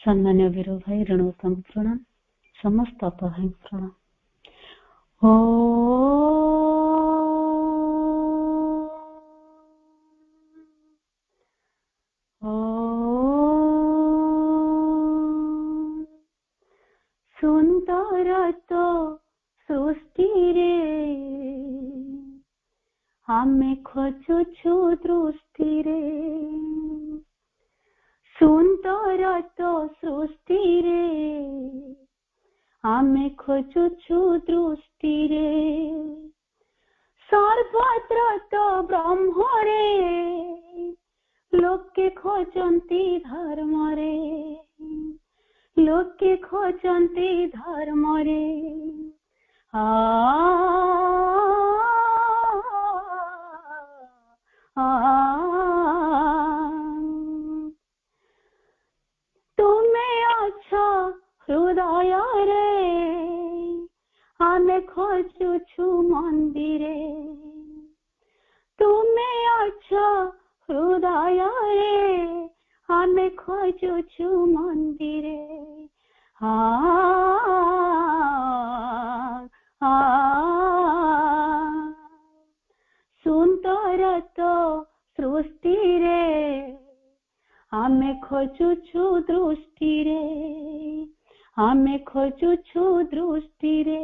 सम्मान्य वीरो भाई ऋणोत्तम प्रणाम समस्त भाई प्रणाम। ओ सुंदर तो सृष्टि रे आमे खोजुछु दृष्टि रे सुंदर तो सृष्टि रे आमे खोजुछु दृष्टि रे सर्वत्र तो ब्रह्म रे लोके खोजन्ति धर्म रे लोके खोजन्ति धर्म रे तुमे अच्छा हृदय रे आमे खोजुछु मंदिरे तुमे अच्छा हृदय रे आमे खोजुछु मंदिरे सुंदर तो सृष्टि रे आमे खोजुछु दृष्टि रे आमे खोजुछु दृष्टि रे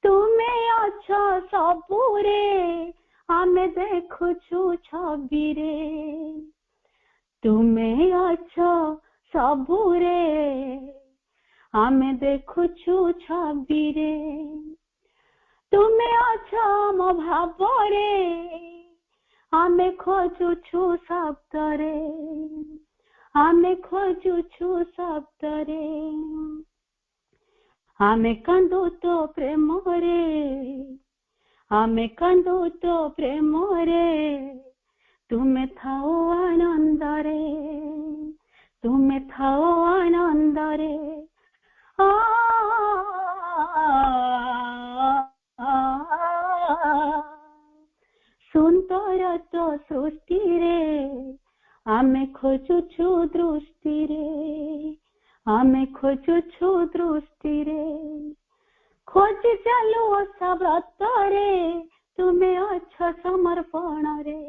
तुमे अच्छा सबु रे आमे देखुछु छवि रे तुमे अच्छा सबु रे आमे देखुछु छवि रे तुमे अच्छा मो भाव रे आमे खोजुछु शब्द रे आमे खोजुछु शब्द रे आमे कांदू तो प्रेम रे आमे कांदू तो प्रेम रे तुमे थाओ आनंद रे तुमे थाओ आनंद रे सुंदर तो सृष्टि रे आमे खोजुछु दृष्टि रे आमे खोजुछु दृष्टि रे खोज चालू ओषा व्रत रे तुमे अच्छा समर्पण रे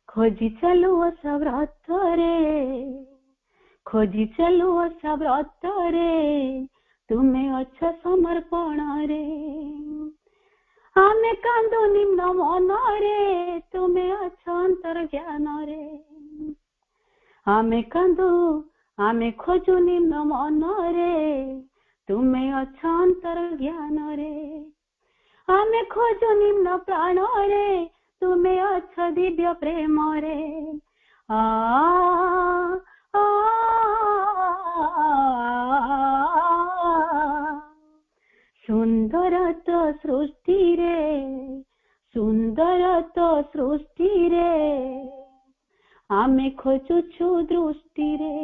खोजी चालू ओषा व्रत रे खोजी चालू ओषा व्रत रे तुमे अच्छा समर्पण रे आमे कांदो निम्न मन रे तुमे अच्छा अंतर ज्ञान रे आमे कांदो आमे खोजु निम्न मन रे तुमे अच्छा अंतर ज्ञान रे आमे खोजु निम्न प्राण रे तुमे अच्छा दिव्य प्रेम रे सुंदर तो सृष्टि रे सुंदर तो सृष्टि रे आमे खोजुछु दृष्टि रे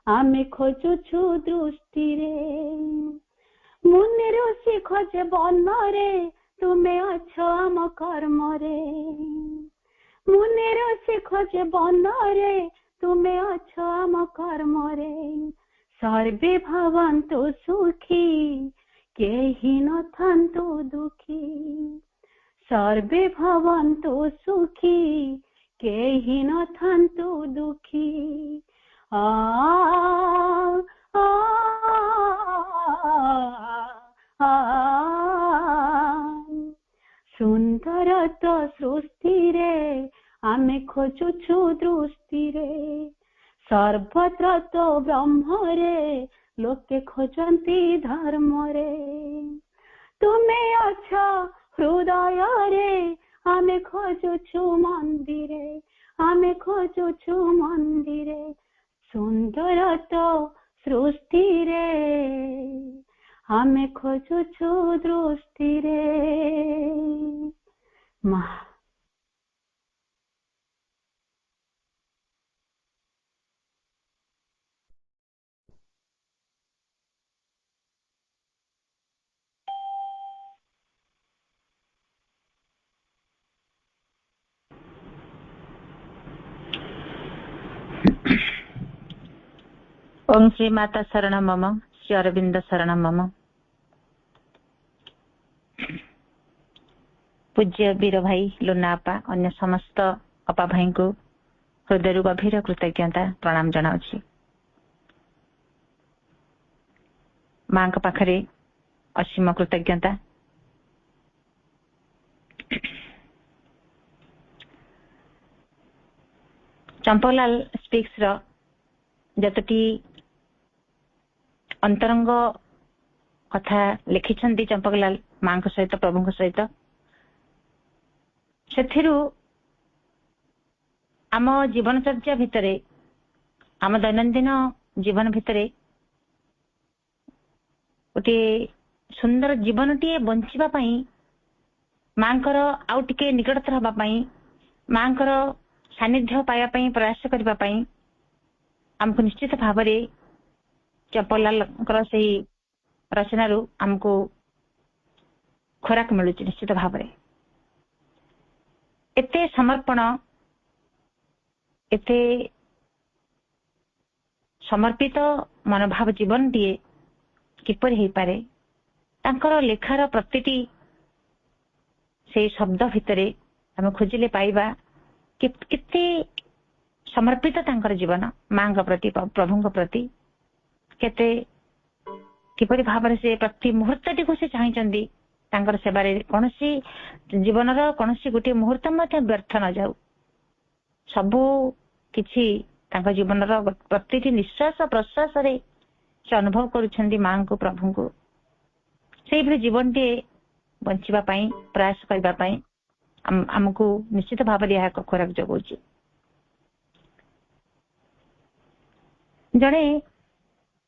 आमे खोजुछु दृष्टि रे मुनि ऋषि खोजे बन रे तुमे अच्छा आम कर्म रे मुनि ऋषि खोजे बन रे तुमे अच्छा आम कर्म रे सर्वे भवन्तु सुखी केहि न थान्तु दुखी सर्वे भवन्तु सुखी केहि न थान्तु दुखी सुंदर तो सृष्टि रे आमे खोजुछु दृष्टि रे सर्वत्र तो ब्रह्म रे लोके खोजन्ति धर्म रे तुमे अच्छा हृदय रे आमे खोजुछु मंदिरे आमे खोजुछु मंदिरे सुंदर तो सृष्टि रे आमे खोजुछु दृष्टि रे माँ ओम श्री माता शरण मम, श्री अरविंद शरण मम। पूज्य वीर भाई लुना अपा अन्य समस्त अपा भाई को हृदय गभीर कृतज्ञता प्रणाम जनाऊँ। मां पाखरे असीम कृतज्ञता। चंपकलाल स्पीक्स रो जतटी अंतरंग कथा लिखिछन्ति चंपकलाल मां सहित प्रभु सहित सेथिरु आम जीवन चर्चा भितरे आम दैनंदिन जीवन भितरे गोटे सुंदर जीवनटीए बंचिबा पई मांकर आउ टिके निकटतर हबा पई मांकर सानिध्य पाया पई प्रयास करबा पई हमको निश्चित भाव रे चंपकलाल से रचना रू हमको खोराक मिलुच। निश्चित भाव रे एते समर्पण एते समर्पित मनोभाव जीवन दिए किपर हो पारे तांकर लेखार प्रतिटी से शब्द भितरे आम खोजिले पाइबा केते समर्पित तांकर जीवन मां प्रति प्रभु प्रति केते किपरि भाव से प्रति मुहूर्त टी को से चाहिए तांकर सेवारे कोनसी जीवनर कोनसी गोटे मुहूर्त मध्य व्यर्थ न जाऊ सबु किछि तांकर जीवनर प्रतिटी निश्वास प्रश्वास रे से अनुभव करुछन्ती मां को प्रभु को सेहि भली जीवन टे बंचिबा पई प्रयास करबा पई हमको निश्चित भाव रे यह खोराक जगौछि। जड़े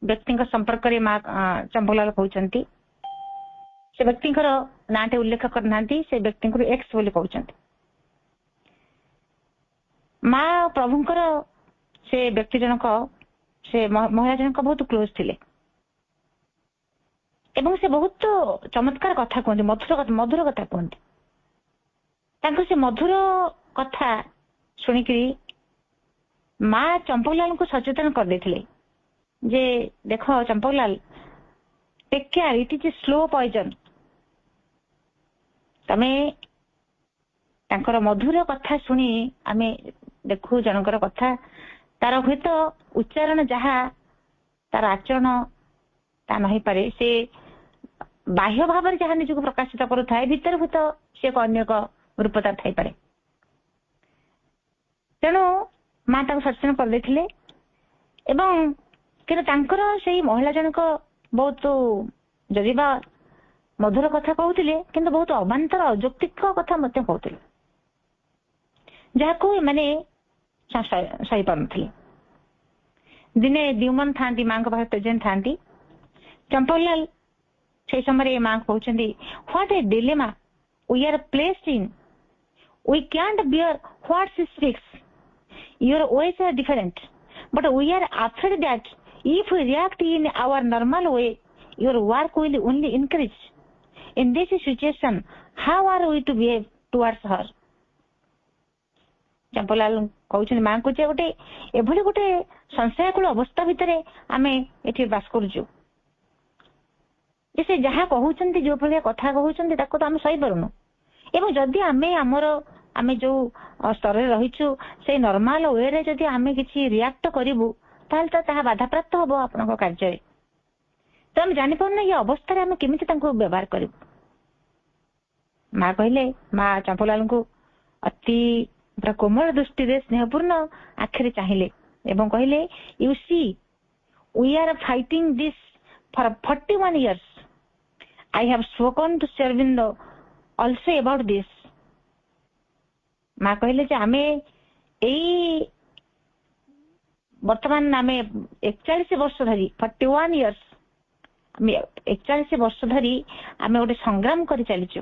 व्यक्ति संपर्क में मां चंपकलाल कहते से व्यक्ति नाटे उल्लेख करना से व्यक्ति एक्स बोली कहते मां प्रभुंकर से व्यक्ति जनक से महिला जनक बहुत क्लोज थिले एवं से बहुत चमत्कार कथा कहते मधुर कथा कहते से मधुर कथा शुणिक मां चंपकलाल को सचेतन कर देथिले जे देखो Champaklal take care it is slow poison तमे तांकर मधुर कथा शुणी आमे देखु जनकर कथा तार हुए तो उच्चारण जहा तार आचरण ता नहीं पारे से बाह्य भाव जहा निजक प्रकाशित करुए भीतर हुए तो सी एक अन्य रूप तार थी पारे तेणु मां सचेतन कर देथिले एवं कि से महिला जनक बहुत जदि मधुर कथा कहते किंतु बहुत अबांतर अযৌক্তিक कथा कहते जहाँ मैंने सही पार दिने द्युमन था मां पाखे प्रेजेंट था चंपकलाल से समय मां कहते what a dilemma we are placed in we can't bear what she speaks your ways are different but we are afraid that if we react in our normal way your work will only increase in this situation how are we to behave towards her। Champaklal कहते मां को गोटे एभली गोटे संशयकूल अवस्था भितर आम ये बास करुचु से जहाँ कहते जो भाया कथा कहते तो आम सही पारुनु एवं जदि आमे आमर आमे जो स्तर रहीचु से नॉर्मल वे रे जदि आमे किछि रिएक्ट करिवु ताल तो ताहा बाधाप्राप्त हबो आपनक कार्य रे तो हम जानि पन ये अवस्था रे आमे केमिति तांको व्यवहार करिवु। मां कहले मां चंपकलाल को अति कोमल दृष्टि रे स्नेहपूर्ण आखिरे चाहिले एवं कहले you see we are fighting this for 41 years I have spoken to शेरविंदो आल्सो अबाउट दिस। मां कहले जे आमे एई वर्तमान आम 41 वर्ष धरी 41 years 41 वर्ष धरी आम गोटे संग्राम कर चलीचु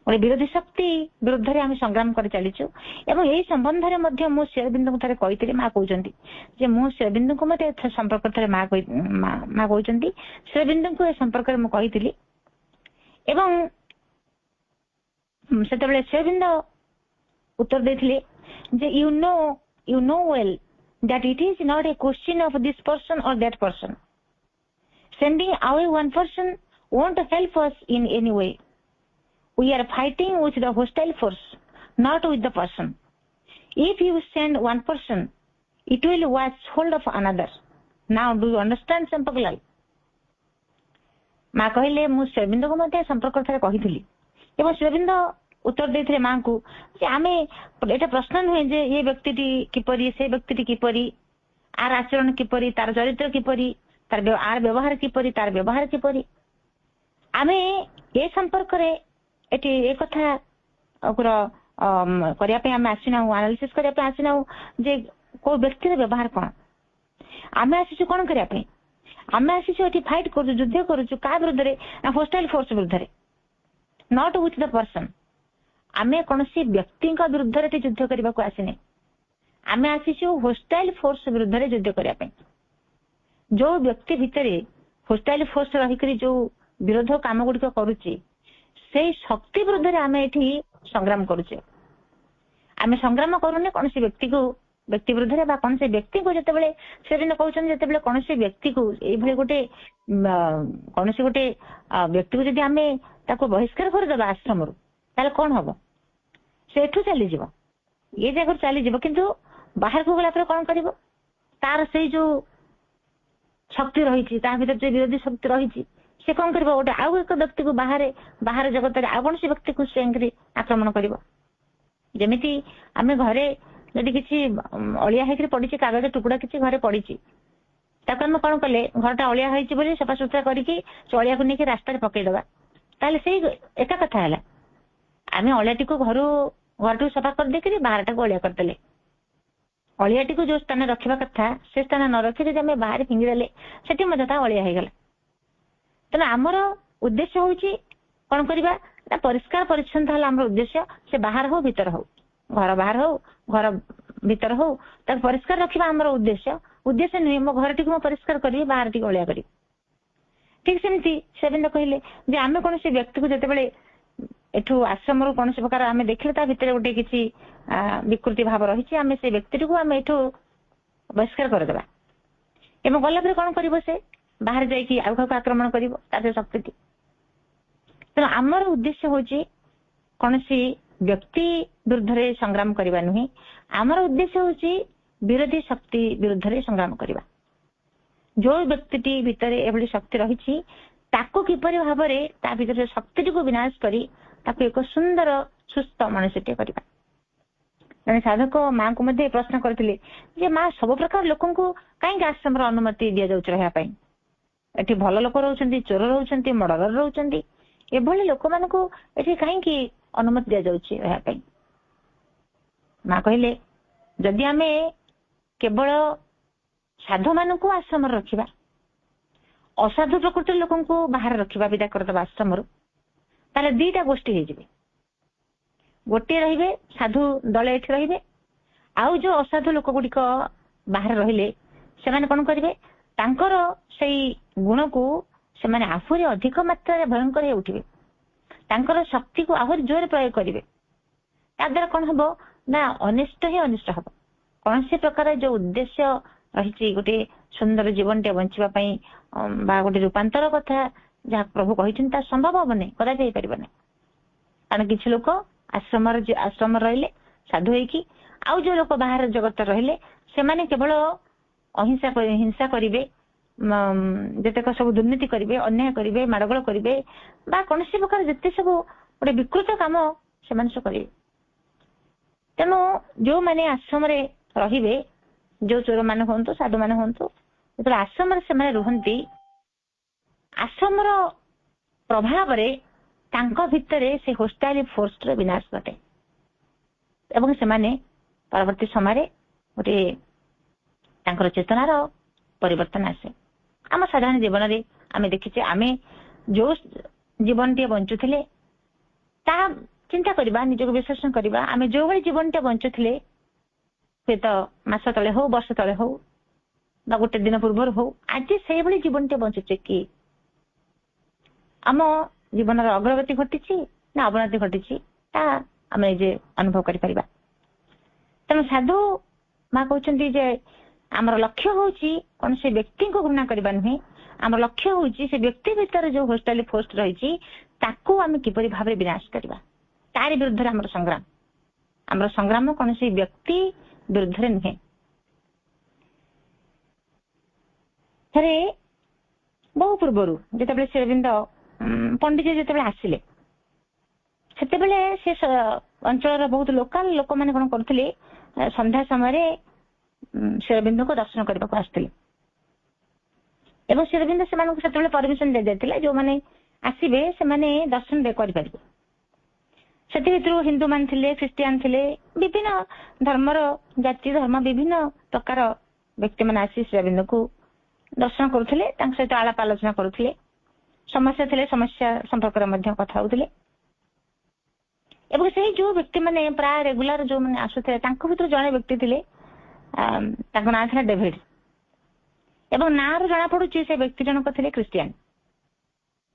गोटे विरोधी शक्ति विरुद्ध आम संग्राम कर चलीचु एवं यही संबंध में मु शेरबिंदु को थे कही माँ कहते जे मु शेरबिंदु को मत संपर्क थे माँ कहते शेरबिंदु को संपर्क में कही एवं से शेरबिंदु उत्तर देते जे you know well that it is not a question of this person or that person. Sending away one person won't help us in any way. We are fighting with the hostile force, not with the person. If you send one person, it will watch hold of another. Now do you understand, Sampaglal? ମା କହିଲେ ମୁଁ ଶ୍ରୀଅରବିନ୍ଦଙ୍କୁ ମଧ୍ୟ ସମ୍ପର୍କ ଥରେ କହିଥିଲି ଏବଂ ଶ୍ରୀଅରବିନ୍ଦ ଉତ୍ତର ଦେଇଥିଲେ ମାଙ୍କୁ ଯେ ଆମେ ଏଇଟା ପ୍ରଶ୍ନ ନୁହେଁ ଯେ ଏ ବ୍ୟକ୍ତିଟି କିପରି, ସେ ବ୍ୟକ୍ତିଟି କିପରି, ଆର ଆଚରଣ କିପରି, ତାର ଚରିତ୍ର କିପରି, ଆର ବ୍ୟବହାର କିପରି, ତାର ବ୍ୟବହାର କିପରି। ଆମେ ଏ ସମ୍ପର୍କରେ ଏଠି ଏ କଥା କରିବା ପାଇଁ ଆମେ ଆସିନାହୁଁ, ଆନାଲିସିସ୍ କରିବା ପାଇଁ ଆସିନାହୁଁ ଯେ କୋଉ ବ୍ୟକ୍ତିର ବ୍ୟବହାର କଣ। ଆମେ ଆସିଛୁ କଣ କରିବା ପାଇଁ? ଆମେ ଆସିଛୁ ଏଠି ଫାଇଟ୍ କରୁଛୁ, ଯୁଦ୍ଧ କରୁଛୁ କାହା ବିରୁଦ୍ଧରେ? ନା ହୋଷ୍ଟାଇଲ ଫୋର୍ସ ବିରୁଦ୍ଧରେ, ନଟ୍ ୱିଥ୍ ଦ ପର୍ସନ୍। ଆମେ କୌଣସି ବ୍ୟକ୍ତିଙ୍କ ବିରୁଦ୍ଧରେ ଏଠି ଯୁଦ୍ଧ କରିବାକୁ ଆସିନେ, ଆମେ ଆସିଛୁ ହୋଷ୍ଟାଇଲ ଫୋର୍ସ ବିରୁଦ୍ଧରେ ଯୁଦ୍ଧ କରିବା ପାଇଁ। ଯୋଉ ବ୍ୟକ୍ତି ଭିତରେ ହୋଷ୍ଟାଇଲ ଫୋର୍ସ ରହିକରି ଯୋଉ ବିରୋଧ କାମ ଗୁଡିକ କରୁଛି ସେଇ ଶକ୍ତି ବିରୁଦ୍ଧରେ ଆମେ ଏଠି ସଂଗ୍ରାମ କରୁଛେ। ଆମେ ସଂଗ୍ରାମ କରୁନେ କୌଣସି ବ୍ୟକ୍ତି ବିରୁଦ୍ଧରେ ବା କୌଣସି ବ୍ୟକ୍ତିକୁ ଯେତେବେଳେ ଶ୍ରୀଅରବିନ୍ଦ କହୁଛନ୍ତି ଯେତେବେଳେ କୌଣସି ବ୍ୟକ୍ତିକୁ ଏଇଭଳି କୌଣସି ଗୋଟେ ବ୍ୟକ୍ତିକୁ ଯଦି ଆମେ ତାକୁ ବହିଷ୍କାର କରିଦେବା ଆଶ୍ରମରୁ ତାହେଲେ କଣ ହବ? ସେ ଏଠୁ ଚାଲିଯିବ, ଏ ଜାଗାରୁ ଚାଲିଯିବ, କିନ୍ତୁ ବାହାରକୁ ଗଲା ପରେ କଣ କରିବ? ତାର ସେଇ ଯୋଉ ଶକ୍ତି ରହିଛି, ତା ଭିତରେ ଯୋଉ ବିରୋଧୀ ଶକ୍ତି ରହିଛି, ସେ କଣ କରିବ? ଗୋଟେ ଆଉ ଏକ ବ୍ୟକ୍ତିକୁ ବାହାର ଜଗତରେ ଆଉ କୌଣସି ବ୍ୟକ୍ତିକୁ ସେ ଆକ୍ରମଣ କରିବ। ଯେମିତି ଆମେ ଘରେ ଯଦି କିଛି ଅଳିଆ ହେଇକି ପଡିଛି, କାଗଜ ଟୁକୁଡା କିଛି ଘରେ ପଡିଛି, ତାକୁ ଆମେ କଣ କଲେ? ଘରଟା ଅଳିଆ ହେଇଛି ବୋଲି ସଫାସୁତୁରା କରିକି ସେ ଅଳିଆକୁ ନେଇକି ରାସ୍ତାରେ ପକେଇଦବା, ତାହେଲେ ସେଇ ଏକା କଥା ହେଲା। ଆମେ ଅଳିଆଟିକୁ ଘରଟିକୁ ସଫା କରିଦେଇକିରି ବାହାରଟାକୁ ଅଳିଆ କରିଦେଲେ। ଅଳିଆଟିକୁ ଯୋଉ ସ୍ଥାନରେ ରଖିବା କଥା ସେ ସ୍ଥାନ ନ ରଖି ଯଦି ଆମେ ବାହାରେ ଫିଙ୍ଗିଦେଲେ ସେଠି ମଧ୍ୟ ତା ଅଳିଆ ହେଇଗଲା। ତେଣୁ ଆମର ଉଦ୍ଦେଶ୍ୟ ହଉଛି କଣ କରିବା? ନା ପରିଷ୍କାର ପରିଚ୍ଛନ୍ନ ହେଲା ଆମର ଉଦ୍ଦେଶ୍ୟ। ସେ ବାହାର ହଉ ଭିତର ହଉ, ଘର ବାହାର ହଉ ଘର ଭିତର ହଉ, ତାକୁ ପରିଷ୍କାର ରଖିବା ଆମର ଉଦ୍ଦେଶ୍ୟ ନୁହେଁ ମୋ ଘରଟିକୁ ମୁଁ ପରିଷ୍କାର କରିବି, ବାହାର ଟିକେ ଅଳିଆ କରିବି। ଠିକ ସେମିତି ଶ୍ରୀଅରବିନ୍ଦ କହିଲେ ଯେ ଆମେ କୌଣସି ବ୍ୟକ୍ତିକୁ ଯେତେବେଳେ ଏଠୁ ଆଶ୍ରମରୁ କୌଣସି ପ୍ରକାର ଆମେ ଦେଖିଲେ ତା ଭିତରେ ଗୋଟେ କିଛି ବିକୃତି ଭାବ ରହିଛି, ଆମେ ସେ ବ୍ୟକ୍ତିଟିକୁ ଆମେ ଏଠୁ ବହିଷ୍କାର କରିଦେବା ଏବଂ ଗଲା ପରେ କଣ କରିବ? ସେ ବାହାରେ ଯାଇକି ଆଉ କାହାକୁ ଆକ୍ରମଣ କରିବ, ତାର ଶକ୍ତିଟି। ତେଣୁ ଆମର ଉଦ୍ଦେଶ୍ୟ ହଉଛି କୌଣସି ବ୍ୟକ୍ତି ବିରୁଦ୍ଧରେ ସଂଗ୍ରାମ କରିବା ନୁହେଁ, ଆମର ଉଦ୍ଦେଶ୍ୟ ହଉଛି ବିରୋଧୀ ଶକ୍ତି ବିରୁଦ୍ଧରେ ସଂଗ୍ରାମ କରିବା। ଯୋଉ ବ୍ୟକ୍ତିଟି ଭିତରେ ଏଭଳି ଶକ୍ତି ରହିଛି ତାକୁ କିପରି ଭାବରେ ତା ଭିତରେ ଶକ୍ତିଟିକୁ ବିନାଶ କରି ତାକୁ ଏକ ସୁନ୍ଦର ସୁସ୍ଥ ମଣିଷଟିଏ କରିବା। ଜଣେ ସାଧକ ମାଙ୍କୁ ମଧ୍ୟ ପ୍ରଶ୍ନ କରିଥିଲେ ଯେ ମା, ସବୁ ପ୍ରକାର ଲୋକଙ୍କୁ କାହିଁକି ଆଶ୍ରମର ଅନୁମତି ଦିଆଯାଉଛି ରହିବା ପାଇଁ? ଏଠି ଭଲ ଲୋକ ରହୁଛନ୍ତି, ଚୋର ରହୁଛନ୍ତି, ମର୍ଡରର ରହୁଛନ୍ତି, ଏଭଳି ଲୋକମାନଙ୍କୁ ଏଠି କାହିଁକି ଅନୁମତି ଦିଆଯାଉଛି ରହିବା ପାଇଁ? ମା କହିଲେ ଯଦି ଆମେ କେବଳ ସାଧୁ ମାନଙ୍କୁ ଆଶ୍ରମରେ ରଖିବା, ଅସାଧୁ ପ୍ରକୃତିର ଲୋକଙ୍କୁ ବାହାରେ ରଖିବା, ବିଦା କରିଦେବା ଆଶ୍ରମରୁ, ତାହେଲେ ଦିଟା ଗୋଷ୍ଠୀ ହେଇଯିବେ। ଗୋଟିଏ ରହିବେ ସାଧୁ ଦଳେ ଏଠି ରହିବେ, ଆଉ ଯୋଉ ଅସାଧୁ ଲୋକ ଗୁଡିକ ବାହାରେ ରହିଲେ ସେମାନେ କଣ କରିବେ? ତାଙ୍କର ସେଇ ଗୁଣକୁ ସେମାନେ ଆହୁରି ଅଧିକ ମାତ୍ରାରେ ଭୟଙ୍କର ହେଇ ଉଠିବେ, ତାଙ୍କର ଶକ୍ତିକୁ ଆହୁରି ଜୋରରେ ପ୍ରୟୋଗ କରିବେ। ତା ଦ୍ୱାରା କଣ ହବ? ନା ଅନିଷ୍ଟ ହିଁ ଅନିଷ୍ଟ ହବ। କୌଣସି ପ୍ରକାର ଯୋଉ ଉଦ୍ଦେଶ୍ୟ ରହିଛି ଗୋଟେ ସୁନ୍ଦର ଜୀବନଟେ ବଞ୍ଚିବା ପାଇଁ ବା ଗୋଟେ ରୂପାନ୍ତର କଥା ଯାହା ପ୍ରଭୁ କହିଛନ୍ତି ତାହା ସମ୍ଭବ ହବନି, କଦାପି ହେଇପାରିବନି। କାରଣ କିଛି ଲୋକ ଆଶ୍ରମରେ ରହିଲେ ସାଧୁ ହେଇକି, ଆଉ ଯୋଉ ଲୋକ ବାହାର ଜଗତରେ ରହିଲେ ସେମାନେ କେବଳ ହିଂସା କରିବେ, ଯେତେକ ସବୁ ଦୁର୍ନୀତି କରିବେ, ଅନ୍ୟାୟ କରିବେ, ମାଡ଼ଗୋଳ କରିବେ ବା କୌଣସି ପ୍ରକାର ଯେତେ ସବୁ ଗୋଟେ ବିକୃତ କାମ ସେମାନେ ସବୁ କରିବେ। ତେଣୁ ଯୋଉମାନେ ଆଶ୍ରମରେ ରହିବେ, ଯୋଉ ଚୋର ମାନେ ହୁଅନ୍ତୁ, ସାଧୁ ମାନେ ହୁଅନ୍ତୁ, ଯେତେବେଳେ ଆଶ୍ରମରେ ସେମାନେ ରୁହନ୍ତି, ଆଶ୍ରମର ପ୍ରଭାବରେ ତାଙ୍କ ଭିତରେ ସେ ହୋଷ୍ଟାଇଲ ଫୋର୍ସର ବିନାଶ ଘଟେ ଏବଂ ସେମାନେ ପରବର୍ତ୍ତୀ ସମୟରେ ଗୋଟେ ତାଙ୍କର ଚେତନାର ପରିବର୍ତ୍ତନ ଆସେ। ଆମ ସାଧାରଣ ଜୀବନରେ ଆମେ ଦେଖିଛେ, ଆମେ ଯୋଉ ଜୀବନଟିଏ ବଞ୍ଚୁଥିଲେ ତାହା ଚିନ୍ତା କରିବା, ନିଜକୁ ବିଶ୍ଳେଷଣ କରିବା। ଆମେ ଯୋଉଭଳି ଜୀବନଟେ ବଞ୍ଚୁଥିଲେ, ହୁଏତ ମାସ ତଳେ ହଉ, ବର୍ଷ ତଳେ ହଉ ବା ଗୋଟେ ଦିନ ପୂର୍ବରୁ ହଉ, ଆଜି ସେଇଭଳି ଜୀବନଟେ ବଞ୍ଚୁଛେ କି? ଆମ ଜୀବନର ଅଗ୍ରଗତି ଘଟିଛି ନା ଅବନତି ଘଟିଛି, ତାହା ଆମେ ନିଜେ ଅନୁଭବ କରିପାରିବା। ତେଣୁ ସାଧୁ ମା କହୁଛନ୍ତି ଯେ ଆମର ଲକ୍ଷ୍ୟ ହଉଛି କୌଣସି ବ୍ୟକ୍ତିଙ୍କୁ ଘୃଣା କରିବା ନୁହେଁ। ଆମର ଲକ୍ଷ୍ୟ ହଉଛି ସେ ବ୍ୟକ୍ତି ଭିତରେ ଯୋଉ ହୋଷ୍ଟାଲି ଫୋଷ୍ଟ ରହିଛି ତାକୁ ଆମେ କିପରି ଭାବରେ ବିନାଶ କରିବା, ତାରି ବିରୁଦ୍ଧରେ ଆମର ସଂଗ୍ରାମ। ଆମର ସଂଗ୍ରାମ କୌଣସି ବ୍ୟକ୍ତି ବିରୁଦ୍ଧରେ ନୁହେଁ। ଥରେ ବହୁ ପୂର୍ବରୁ ଯେତେବେଳେ ଶ୍ରୀଅରବିନ୍ଦ ପଣ୍ଡିତ ଯେତେବେଳେ ଆସିଲେ, ସେତେବେଳେ ସେ ଅଞ୍ଚଳର ବହୁତ ଲୋକାଲ ଲୋକମାନେ କଣ କରୁଥିଲେ, ସନ୍ଧ୍ୟା ସମୟରେ ଶ୍ରୀଅରବିନ୍ଦଙ୍କୁ ଦର୍ଶନ କରିବାକୁ ଆସିଥିଲେ। ଏବଂ ଶ୍ରୀଅରବିନ୍ଦ ସେମାନଙ୍କୁ ସେତେବେଳେ ପରମିଶନ ଦିଆଯାଇଥିଲା, ଯୋଉମାନେ ଆସିବେ ସେମାନେ ଦର୍ଶନ କରିପାରିବେ। ସେଥି ଭିତରୁ ହିନ୍ଦୁ ମାନେ ଥିଲେ, ଖ୍ରୀଷ୍ଟିଆନ ଥିଲେ, ବିଭିନ୍ନ ଧର୍ମର ଜାତି ଧର୍ମ ବିଭିନ୍ନ ପ୍ରକାର ବ୍ୟକ୍ତିମାନେ ଆସି ଶ୍ରୀଅରବିନ୍ଦଙ୍କୁ ଦର୍ଶନ କରୁଥିଲେ, ତାଙ୍କ ସହିତ ଆଳାପ ଆଲୋଚନା କରୁଥିଲେ। ସମସ୍ୟା ଥିଲେ ସମସ୍ୟା ସମ୍ପର୍କରେ ମଧ୍ୟ କଥା ହଉଥିଲେ। ଏବଂ ସେଇ ଯୋଉ ବ୍ୟକ୍ତିମାନେ ପ୍ରାୟ ରେଗୁଲାର ଯୋଉମାନେ ଆସୁଥିଲେ ତାଙ୍କ ଭିତରୁ ଜଣେ ବ୍ୟକ୍ତି ଥିଲେ, ତାଙ୍କ ନାଁ ଥିଲା ଡେଭିଡ। ଏବଂ ନାଁରୁ ଜଣା ପଡୁଛି ସେ ବ୍ୟକ୍ତି ଜଣକ ଥିଲେ ଖ୍ରୀଷ୍ଟିଆନ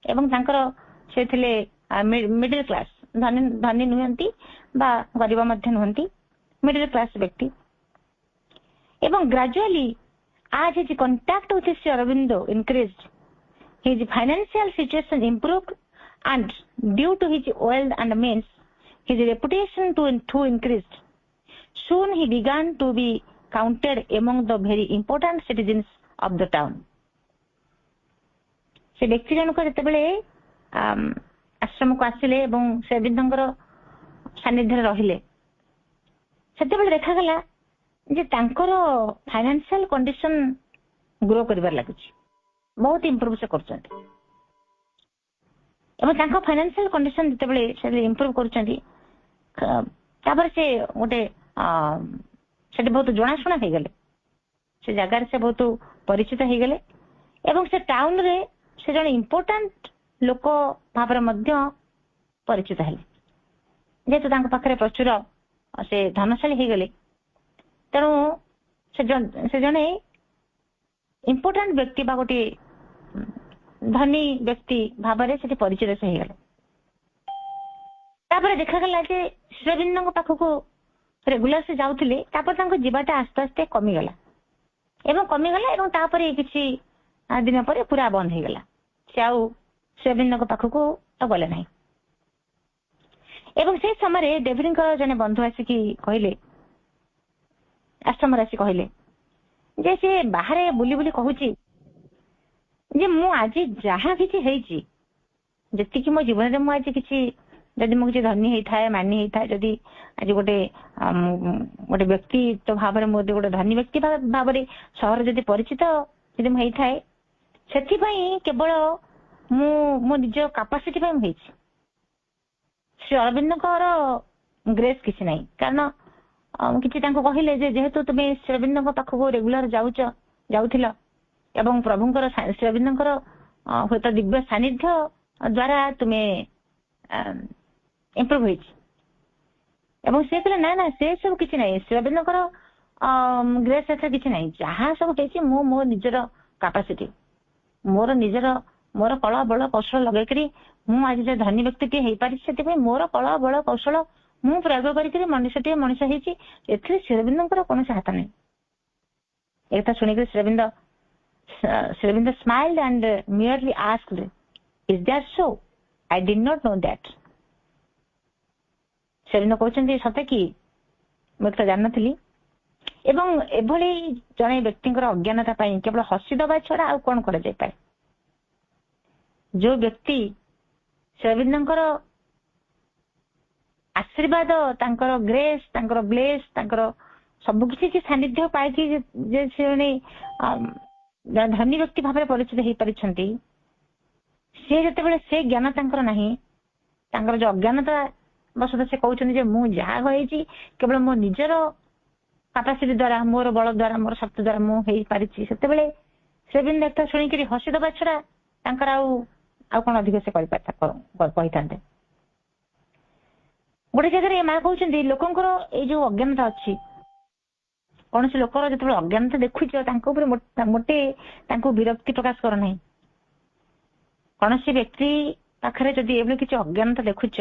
ଏବଂ ତାଙ୍କର ସେ ଥିଲେ ମିଡିଲ କ୍ଲାସ, ଧନୀ ନୁହନ୍ତି ବା ଗରିବ ମଧ୍ୟ ନୁହନ୍ତି, ମିଡିଲ କ୍ଲାସ ବ୍ୟକ୍ତି। ଏବଂ gradually as his contact with Sri Aurobindo increased, his financial situation improved, and due to his wealth and means, his reputation too increased. Soon he began to be counted among the very important citizens of the town. ସେ ବ୍ୟକ୍ତି ଜଣକ ଯେତେବେଳେ ଆଶ୍ରମକୁ ଆସିଲେ ଏବଂ ଶ୍ରୀଅରବିନ୍ଦଙ୍କର ସାନ୍ନିଧ୍ୟରେ ରହିଲେ, ସେତେବେଳେ ଦେଖାଗଲା ଯେ ତାଙ୍କର ଫାଇନାନ୍ସିଆଲ କଣ୍ଡିସନ ଗ୍ରୋ କରିବାର ଲାଗୁଛି, ବହୁତ ଇମ୍ପ୍ରୁଭ ସେ କରୁଛନ୍ତି। ଏବଂ ତାଙ୍କ ଫାଇନାନ୍ସିଆଲ କଣ୍ଡିସନ ଯେତେବେଳେ ସେ ଇମ୍ପ୍ରୁଭ କରୁଛନ୍ତି, ତାପରେ ସେ ଗୋଟେ ସେଠି ବହୁତ ଜଣାଶୁଣା ହେଇଗଲେ, ସେ ଜାଗାରେ ସେ ବହୁତ ପରିଚିତ ହେଇଗଲେ ଏବଂ ସେ ଟାଉନରେ ସେ ଜଣେ ଇମ୍ପୋର୍ଟାଣ୍ଟ ଲୋକ ଭାବରେ ମଧ୍ୟ ପରିଚିତ ହେଲେ। ଯେହେତୁ ତାଙ୍କ ପାଖରେ ପ୍ରଚୁର ସେ ଧନଶାଳୀ ହେଇଗଲେ, ତେଣୁ ସେ ଜଣେ ଇମ୍ପୋର୍ଟାଣ୍ଟ ବ୍ୟକ୍ତି ବା ଗୋଟିଏ ଧନୀ ବ୍ୟକ୍ତି ଭାବରେ ସେଠି ପରିଚିତ ହେଇଗଲେ। ତାପରେ ଦେଖାଗଲା ଯେ ଶ୍ରୀଅରବିନ୍ଦଙ୍କ ପାଖକୁ ରେଗୁଲାର ସେ ଯାଉଥିଲେ, ତାପରେ ତାଙ୍କ ଯିବାଟା ଆସ୍ତେ ଆସ୍ତେ କମିଗଲା ଏବଂ ତାପରେ କିଛି ଦିନ ପରେ ପୁରା ବନ୍ଦ ହେଇଗଲା। ସେ ଆଉ ଶ୍ରୀଅରବିନ୍ଦଙ୍କ ପାଖକୁ ଗଲେ ନାହିଁ। ଏବଂ ସେଇ ସମୟରେ ଡେଭିଡଙ୍କର ଜଣେ ବନ୍ଧୁ ଆସିକି କହିଲେ, ଆଶ୍ରମରେ ଆସି କହିଲେ ଯେ ସେ ବାହାରେ ବୁଲି ବୁଲି କହୁଛି ଯେ ମୁଁ ଆଜି ଯାହା କିଛି ହେଇଛି, ଯେତିକି ମୋ ଜୀବନରେ ମୁଁ ଆଜି କିଛି, ଯଦି ମୁଁ କିଛି ଧନୀ ହେଇଥାଏ, ମାନି ହେଇଥାଏ, ଯଦି ଆଜି ଗୋଟେ ବ୍ୟକ୍ତିତ୍ୱ ଭାବରେ ମୁଁ ଗୋଟେ ଧନୀ ବ୍ୟକ୍ତି ଭାବରେ ସହର ଯଦି ପରିଚିତ ଯଦି ମୁଁ ହେଇଥାଏ, ସେଥିପାଇଁ କେବଳ ମୁଁ ମୋ ନିଜ କାପାସିଟି ପାଇଁ ମୁଁ ହେଇଛି। ଶ୍ରୀ ଅରବିନ୍ଦଙ୍କର ଗ୍ରେସ୍ କିଛି ନାହିଁ। କାରଣ କିଛି ତାଙ୍କୁ କହିଲେ ଯେ ଯେହେତୁ ତୁମେ ଶ୍ରୀଅରବିନ୍ଦଙ୍କ ପାଖକୁ ରେଗୁଲାର ଯାଉଥିଲ ଏବଂ ପ୍ରଭୁଙ୍କର ଶ୍ରୀଅରବିନ୍ଦଙ୍କର ହୁଏତ ଦିବ୍ୟ ସାନ୍ନିଧ୍ୟ ଦ୍ଵାରା ତୁମେ ଇମ୍ପ୍ରୁଭ ହେଇଛି। ଏବଂ ସେ କହିଲେ ନା ନା, ସେ ସବୁ କିଛି ନାହିଁ, ଶ୍ରୀଅରବିନ୍ଦଙ୍କର ଗ୍ରେସ୍ ଏଥିରେ କିଛି ନାହିଁ। ଯାହା ସବୁ ହେଇଛି ମୁଁ ମୋ ନିଜର କାପାସିଟି, ମୋର କଳ ବଳ କୌଶଳ ଲଗେଇକରି ମୁଁ ଆଜି ଯେ ଧନୀ ବ୍ୟକ୍ତିଟିଏ ହେଇପାରିଛି, ସେଥିପାଇଁ ମୋର କଳ ବଳ କୌଶଳ ମୁଁ ପ୍ରୟୋଗ କରିକିରି ମଣିଷଟିଏ ମଣିଷ ହେଇଛି, ଏଥିରେ ଶ୍ରୀଅରବିନ୍ଦଙ୍କର କୌଣସି ହାତ ନାହିଁ। ଏକଥା ଶୁଣିକରି Sri Aurobindo smiled and merely asked, is that so? I did not know that. Sri Aurobindo କହୁଛନ୍ତି, ସତେ କି ମୁଁ ଏକଥା ଜାଣିନଥିଲି। ଏବଂ ଏଭଳି ଜଣେ ବ୍ୟକ୍ତିଙ୍କର ଅଜ୍ଞାନତା ପାଇଁ କେବଳ ହସିଦବା ଛଡା ଆଉ କଣ କରାଯାଇପାରେ? ଯୋଉ ବ୍ୟକ୍ତି ଶ୍ରୀଅରବିନ୍ଦଙ୍କର ଆଶୀର୍ବାଦ, ତାଙ୍କର ଗ୍ରେସ୍, ତାଙ୍କର ବ୍ଲେସ୍, ତାଙ୍କର ସବୁକିଛି ସାନ୍ନିଧ୍ୟ ପାଇକି ଯେ ସେ ଜଣେ ଧନୀ ବ୍ୟକ୍ତି ଭାବରେ ପରିଚିତ ହେଇପାରିଛନ୍ତି, ସେ ଯେତେବେଳେ ସେ ଜ୍ଞାନ ତାଙ୍କର ନାହିଁ, ତାଙ୍କର ଯୋଉ ଅଜ୍ଞାନତା ବଶତଃ ସେ କହୁଛନ୍ତି ଯେ ମୁଁ ଯାହା ହେଇଛି କେବଳ ମୋ ନିଜର କାପାସିଟି ଦ୍ଵାରା, ମୋର ବଳ ଦ୍ଵାରା, ମୋର ଶକ୍ତି ଦ୍ଵାରା ମୁଁ ହେଇପାରିଛି, ସେତେବେଳେ ଶ୍ରୀଅରବିନ୍ଦ ଏକଥା ଶୁଣିକିରି ହସିଦବା ଛଡା ତାଙ୍କର ଆଉ କଣ ଅଧିକ ସେ କହିଥାନ୍ତେ। ଗୋଟେ ଜାଗାରେ ମା କହୁଛନ୍ତି, ଲୋକଙ୍କର ଏଇ ଯୋଉ ଅଜ୍ଞାନତା ଅଛି, କୌଣସି ଲୋକର ଯେତେବେଳେ ଅଜ୍ଞାନତା ଦେଖୁଛ ତାଙ୍କ ଉପରେ ମୋଟେ ତାଙ୍କୁ ବିରକ୍ତି ପ୍ରକାଶ କର ନାହିଁ। କୌଣସି ବ୍ୟକ୍ତି ପାଖରେ ଯଦି ଏଭଳି କିଛି ଅଜ୍ଞାନତା ଦେଖୁଛ,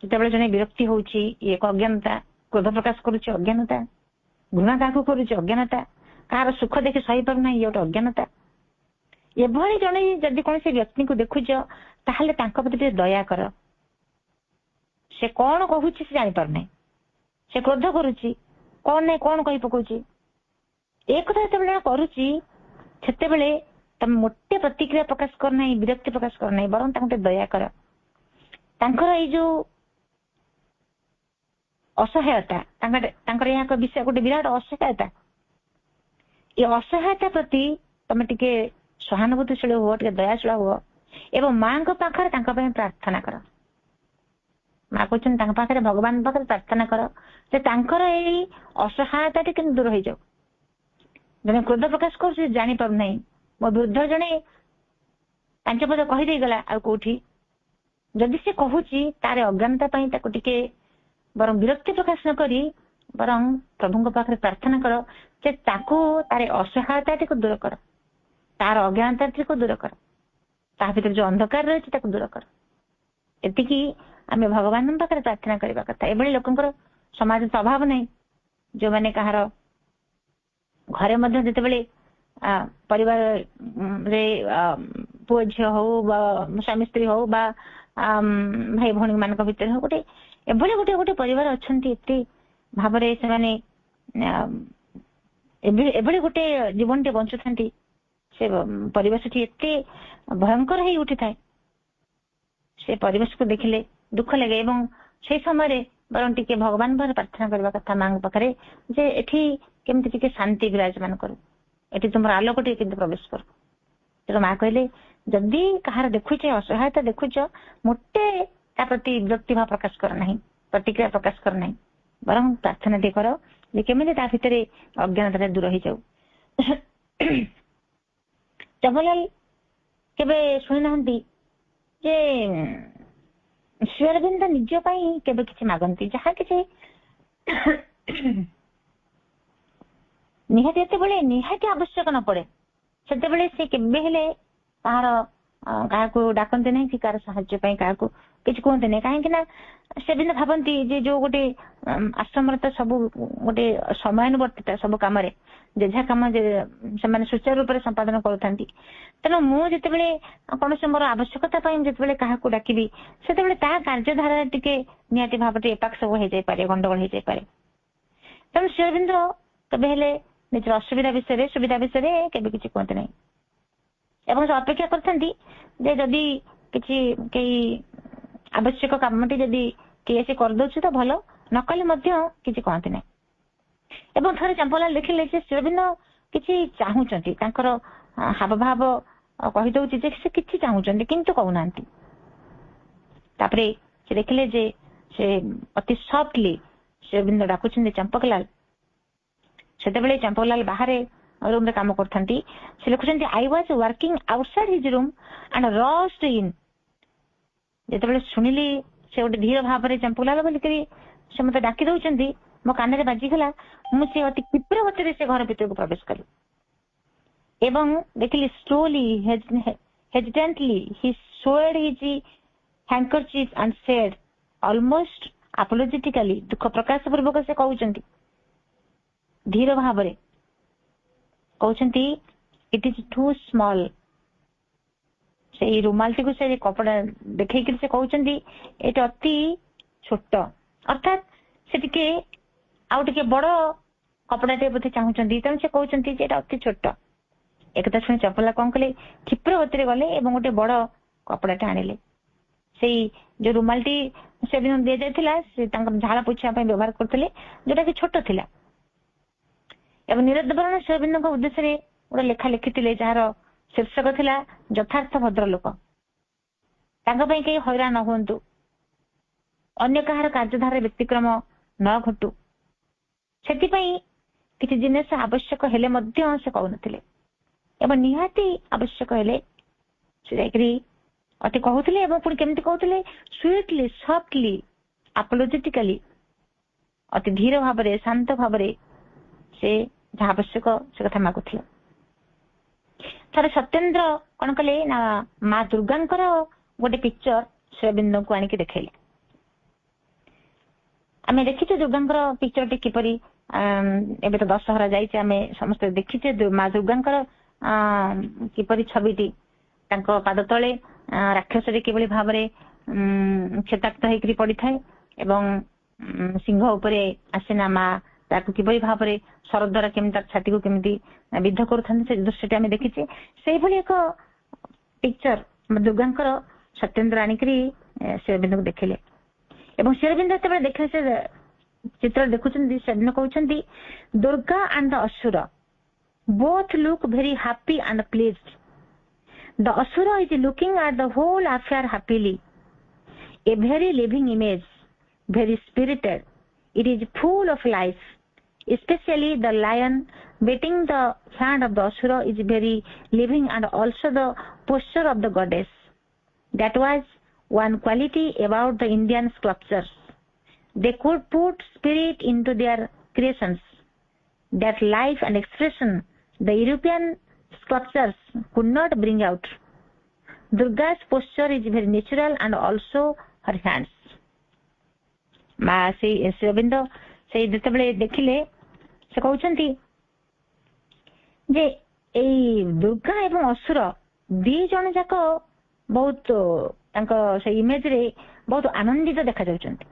ଯେତେବେଳେ ଜଣେ ବିରକ୍ତି ହଉଛି, ଏକ ଅଜ୍ଞାନତା, କ୍ରୋଧ ପ୍ରକାଶ କରୁଛି ଅଜ୍ଞାନତା, ଘୃଣା କାହାକୁ କରୁଛି ଅଜ୍ଞାନତା, କାହାର ସୁଖ ଦେଖି ସହିପାରୁନାହିଁ, ଇଏ ଗୋଟେ ଅଜ୍ଞାନତା। ଏଭଳି ଜଣେ ଯଦି କୌଣସି ବ୍ୟକ୍ତିଙ୍କୁ ଦେଖୁଛ ତାହେଲେ ତାଙ୍କ ପ୍ରତି ଟିକେ ଦୟା କର। ସେ କଣ କହୁଛି ସେ ଜାଣିପାରୁନାହିଁ, ସେ କ୍ରୋଧ କରୁଛି, କଣ ନାହିଁ କଣ କହି ପକଉଛି। ଏ କଥା ଯେତେବେଳେ କରୁଛି ସେତେବେଳେ ତମେ ମୋଟେ ପ୍ରତିକ୍ରିୟା ପ୍ରକାଶ କରୁନାହିଁ, ବିରକ୍ତି ପ୍ରକାଶ କରୁନାହିଁ, ବରଂ ତାଙ୍କୁ ଟିକେ ଦୟା କର। ତାଙ୍କର ଏଇ ଯୋଉ ଅସହାୟତା, ତାଙ୍କର ଏହା ବିଷୟ ଗୋଟେ ବିରାଟ ଅସହାୟତା, ଏ ଅସହାୟତା ପ୍ରତି ତମେ ଟିକେ ସହାନୁଭୂତିଶୀଳ ହୁଅ, ଟିକେ ଦୟାଶୀଳ ହୁଅ ଏବଂ ମାଙ୍କ ପାଖରେ ତାଙ୍କ ପାଇଁ ପ୍ରାର୍ଥନା କର। ମା କହୁଛନ୍ତି ତାଙ୍କ ପାଖରେ, ଭଗବାନଙ୍କ ପାଖରେ ପ୍ରାର୍ଥନା କର ଯେ ତାଙ୍କର ଏଇ ଅସହାୟତାଟି କେମିତି ଦୂର ହେଇଯାଉ। ଜଣେ କ୍ରୋଧ ପ୍ରକାଶ କରୁଛି, ଜାଣିପାରୁନାହିଁ, ମୋ ବୃଦ୍ଧ ଜଣେ 5 ପଦ କହିଦେଇଗଲା ଆଉ କୋଉଠି, ଯଦି ସେ କହୁଛି ତାର ଅଜ୍ଞାନତା ପାଇଁ ତାକୁ ଟିକେ ବରଂ ବିରକ୍ତି ପ୍ରକାଶ ନ କରି ବରଂ ପ୍ରଭୁଙ୍କ ପାଖରେ ପ୍ରାର୍ଥନା କର ଯେ ତାକୁ ତାର ଅସହାୟତାଟିକୁ ଦୂର କର, ତାର ଅଜ୍ଞାନତାଟିକୁ ଦୂର କର, ତା ଭିତରେ ଯୋଉ ଅନ୍ଧକାର ରହିଛି ତାକୁ ଦୂର କର। ଏତିକି ଆମେ ଭଗବାନଙ୍କ ପାଖରେ ପ୍ରାର୍ଥନା କରିବା କଥା। ଏଭଳି ଲୋକଙ୍କର ସମାଜରେ ତ ଅଭାବ ନାହିଁ, ଯୋଉମାନେ କାହାର ଘରେ ମଧ୍ୟ ଯେତେବେଳେ ପରିବାରରେ ପୁଅ ଝିଅ ହଉ ବା ସ୍ୱାମୀ ସ୍ତ୍ରୀ ହଉ ବା ଭାଇ ଭଉଣୀ ମାନଙ୍କ ଭିତରେ ହଉ, ଗୋଟେ ଏଭଳି ଗୋଟେ ପରିବାର ଅଛନ୍ତି, ଏତେ ଭାବରେ ସେମାନେ ଏଭଳି ଗୋଟେ ଜୀବନଟେ ବଞ୍ଚୁଥାନ୍ତି, ସେ ପରିବେଶଟି ଏତେ ଭୟଙ୍କର ହେଇ ଉଠିଥାଏ। ସେ ପରିବେଶକୁ ଦେଖିଲେ ଦୁଃଖ ଲାଗେ ଏବଂ ସେଇ ସମୟରେ ବରଂ ଟିକେ ଭଗବାନ ପାଖରେ ପ୍ରାର୍ଥନା କରିବା କଥା, ମାଙ୍କ ପାଖରେ, ଯେ ଏଠି କେମିତି ଟିକେ ଶାନ୍ତି ବିରାଜମାନ କରୁ, ଏଠି ତୁମର ଆଲୋକ ଟିକେ କେମିତି ପ୍ରବେଶ କରୁ। ତେଣୁ ମା କହିଲେ ଯଦି କାହାର ଦେଖୁଛ ଅସହାୟତା ଦେଖୁଛ, ମୋଟେ ତା ପ୍ରତି ବିରକ୍ତି ଭାବ ପ୍ରକାଶ କର ନାହିଁ, ପ୍ରତିକ୍ରିୟା ପ୍ରକାଶ କର ନାହିଁ, ବରଂ ପ୍ରାର୍ଥନା ଟିକେ କର ଯେ କେମିତି ତା ଭିତରେ ଅଜ୍ଞାନତା ଦୂର ହେଇଯାଉ। ଜବାହରଲାଲ କେବେ ଶୁଣିନାହାନ୍ତି ଯେ ଶ୍ରୀ ଅରବିନ୍ଦ ନିଜ ପାଇଁ କେବେ କିଛି ମାଗନ୍ତି, ଯାହା କିଛି ନିହାତି ଯେତେବେଳେ ନିହାତି ଆବଶ୍ୟକ ନ ପଡେ ସେତେବେଳେ ସେ କେବେ ହେଲେ କାହାକୁ ଡାକନ୍ତି ନାହିଁ କି କାହାର ସାହାଯ୍ୟ ପାଇଁ କାହାକୁ କିଛି କୁହନ୍ତି ନାହିଁ। କାହିଁକି ନା ସେଦିନ ଭାବନ୍ତି ଯେ ଯୋଉ ଗୋଟେ ଆଶ୍ରମରେ ତ ସବୁ ଗୋଟେ ସମୟାନୁବର୍ତ୍ତିତା, ସବୁ କାମରେ ଯେଝା କାମ ସେମାନେ ସୁଚାରୁ ରୂପରେ ସମ୍ପାଦନ କରୁଥାନ୍ତି। ତେଣୁ ମୁଁ ଯେତେବେଳେ କୌଣସି ମୋର ଆବଶ୍ୟକତା ପାଇଁ ଯେତେବେଳେ କାହାକୁ ଡାକିବି ସେତେବେଳେ ତା କାର୍ଯ୍ୟଧାରା ଟିକେ ନିହାତି ଭାବରେ ଏପାଖ ସବୁ ହେଇଯାଇପାରେ, ଗଣ୍ଡଗୋଳ ହେଇଯାଇପାରେ। ତେଣୁ ଶ୍ରୀ ଅରବିନ୍ଦ କେବେ ହେଲେ ନିଜର ଅସୁବିଧା ବିଷୟରେ, ସୁବିଧା ବିଷୟରେ କେବେ କିଛି କୁହନ୍ତି ନାହିଁ ଏବଂ ସେ ଅପେକ୍ଷା କରିଥାନ୍ତି ଯେ ଯଦି କିଛି କେହି ଆବଶ୍ୟକ କାମଟି ଯଦି କିଏ ସେ କରିଦଉଛି ତ ଭଲ, ନ କଲେ ମଧ୍ୟ କିଛି କହନ୍ତି ନାହିଁ। ଏବଂ ଥରେ ଚମ୍ପଲାଲ ଦେଖିଲେ ଯେ ଶ୍ରୀ ଅରବିନ୍ଦ କିଛି ଚାହୁଁଛନ୍ତି, ତାଙ୍କର ହାବଭାବ କହିଦଉଛି ଯେ ସେ କିଛି ଚାହୁଁଛନ୍ତି କିନ୍ତୁ କହୁନାହାନ୍ତି। ତାପରେ ସେ ଦେଖିଲେ ଯେ ସେ ଅତି ସଫ୍ଟଲି ଶ୍ରୀ ଅରବିନ୍ଦ ଡାକୁଛନ୍ତି ଚମ୍ପକଲାଲ। ସେତେବେଳେ ଚମ୍ପକଲାଲ ବାହାରେ ରୁମରେ କାମ କରୁଥାନ୍ତି। ସେ ଲେଖୁଛନ୍ତି I was working outside his room and roast in. ଯେତେବେଳେ ଶୁଣିଲି ସେ ଗୋଟେ ଧୀର ଭାବରେ ଚମ୍ପକଲାଲ ବୋଲିକରି ସେ ମତେ ଡାକି ଦଉଛନ୍ତି, ମୋ କାନରେ ବାଜିଗଲା। ମୁଁ ସେ ଅତି କ୍ଷିପ୍ର ଗତିରେ ସେ ଘର ଭିତରକୁ ପ୍ରବେଶ କଲି ଏବଂ ଦେଖିଲି slowly hesitantly he showed his handkerchief and said almost apologetically, ଦୁଃଖ ପ୍ରକାଶ ପୂର୍ବକ ସେ କହୁଛନ୍ତି, ଧୀର ଭାବରେ କହୁଛନ୍ତି ଇଟ ଇଜ ଟୁ ସ୍ମଲ। ସେଇ ରୁମାଲଟିକୁ ସେ କପଡା ଦେଖେଇକିରି ସେ କହୁଛନ୍ତି ଏଇଟା ଅତି ଛୋଟ, ଅର୍ଥାତ୍ ସେ ଟିକେ ଆଉ ଟିକେ ବଡ କପଡାଟେ ବୋଧେ ଚାହୁଁଛନ୍ତି, ତେଣୁ ସେ କହୁଛନ୍ତି ଯେ ଏଇଟା ଅତି ଛୋଟ। ଏକଥା ଶୁଣି ଚମ୍ପଲା କଣ କଲେ, କ୍ଷିପ୍ର ଗତିରେ ଗଲେ ଏବଂ ଗୋଟେ ବଡ କପଡାଟେ ଆଣିଲେ। ସେଇ ଯୋଉ ରୁମାଲଟି ସେଦିନ ଦିଆଯାଇଥିଲା ସେ ତାଙ୍କର ଝାଳ ପୋଛିବା ପାଇଁ ବ୍ୟବହାର କରୁଥିଲେ, ଯୋଉଟା କି ଛୋଟ ଥିଲା। ଏବଂ ନିରଦବରଣ ଶ୍ରୀ ଅରବିନ୍ଦଙ୍କ ଉଦ୍ଦେଶ୍ୟରେ ଗୋଟେ ଲେଖା ଲେଖିଥିଲେ ଯାହାର ଶୀର୍ଷକ ଥିଲା ଯଥାର୍ଥ ଭଦ୍ରଲୋକ। ତାଙ୍କ ପାଇଁ କେହି ହଇରାଣ ନ ହୁଅନ୍ତୁ, ଅନ୍ୟ କାହାର କାର୍ଯ୍ୟଧାରାରେ ବ୍ୟତିକ୍ରମ ନ ଘଟୁ, ସେଥିପାଇଁ କିଛି ଜିନିଷ ଆବଶ୍ୟକ ହେଲେ ମଧ୍ୟ ସେ କହୁନଥିଲେ ଏବଂ ନିହାତି ଆବଶ୍ୟକ ହେଲେ ସେ ଯାଇକରି ଅତି କହୁଥିଲେ ଏବଂ ପୁଣି କେମିତି କହୁଥିଲେ, ସୁଇଟଲି, ସଫ୍ଟଲି, ଆପୋଲୋଜେଟିକାଲି, ଅତି ଧୀର ଭାବରେ, ଶାନ୍ତ ଭାବରେ ସେ ଯାହା ଆବଶ୍ୟକ ସେ କଥା ମାଗୁଥିଲେ। ଥରେ ସତ୍ୟେନ୍ଦ୍ର କଣ କଲେ ନା ମା ଦୁର୍ଗାଙ୍କର ଗୋଟେ ପିକ୍ଚର ଶ୍ରୀ ଅରବିନ୍ଦଙ୍କୁ ଆଣିକି ଦେଖେଇଲେ। ଆମେ ଦେଖିଛୁ ଦୁର୍ଗାଙ୍କର ପିକ୍ଚରଟି କିପରି ଏବେ ତ ଦଶହରା ଯାଇଛି, ଆମେ ସମସ୍ତେ ଦେଖିଛେ ମା ଦୁର୍ଗାଙ୍କର କିପରି ଛବିଟି ତାଙ୍କ ପାଦ ତଳେ ରାକ୍ଷସଟି କିଭଳି ଭାବରେ କ୍ଷେତାକ୍ତ ହେଇକରି ପଡିଥାଏ ଏବଂ ସିଂହ ଉପରେ ଆସେନା ମା ତାକୁ କିଭଳି ଭାବରେ ଶର ଦ୍ୱାରା କେମିତି ତାର ଛାତିକୁ କେମିତି ବିଦ୍ଧ କରୁଥାନ୍ତି, ସେ ଦୃଶ୍ୟଟି ଆମେ ଦେଖିଛେ। ସେଇଭଳି ଏକ ପିକ୍ଚର ଦୁର୍ଗାଙ୍କର ସତ୍ୟେନ୍ଦ୍ର ଆଣିକରି ଶ୍ରୀଅରବିନ୍ଦକୁ ଦେଖିଲେ ଏବଂ ଶ୍ରୀଅରବିନ୍ଦ ଯେତେବେଳେ ଦେଖିଲେ ସେ ଚିତ୍ର ଦେଖୁଛନ୍ତି, ଶ୍ରୀଅରବିନ୍ଦ କହୁଛନ୍ତି ଦୁର୍ଗା ଆଣ୍ଡ ଦ ଅସୁର both look very happy and pleased. The asura is looking at the whole affair happily. A very living image, very spirited. It is full of life. Especially the lion biting the hand of the asura is very living, and also the posture of the goddess. That was one quality about the Indian sculptures. They could put spirit into their creations. That life and expression the European sculptures could not bring out. Durga's posture is very natural and also her hands. ମା ସେଇ ଶ୍ରୀଅରବିନ୍ଦ ସେଇ ଯେତେବେଳେ ଦେଖିଲେ ସେ କହୁଛନ୍ତି ଯେ ଏଇ ଦୁର୍ଗା ଏବଂ ଅସୁର ଦି ଜଣ ଯାକ ବହୁତ ତାଙ୍କ ସେଇ ଇମେଜରେ ବହୁତ ଆନନ୍ଦିତ ଦେଖାଯାଉଛନ୍ତି।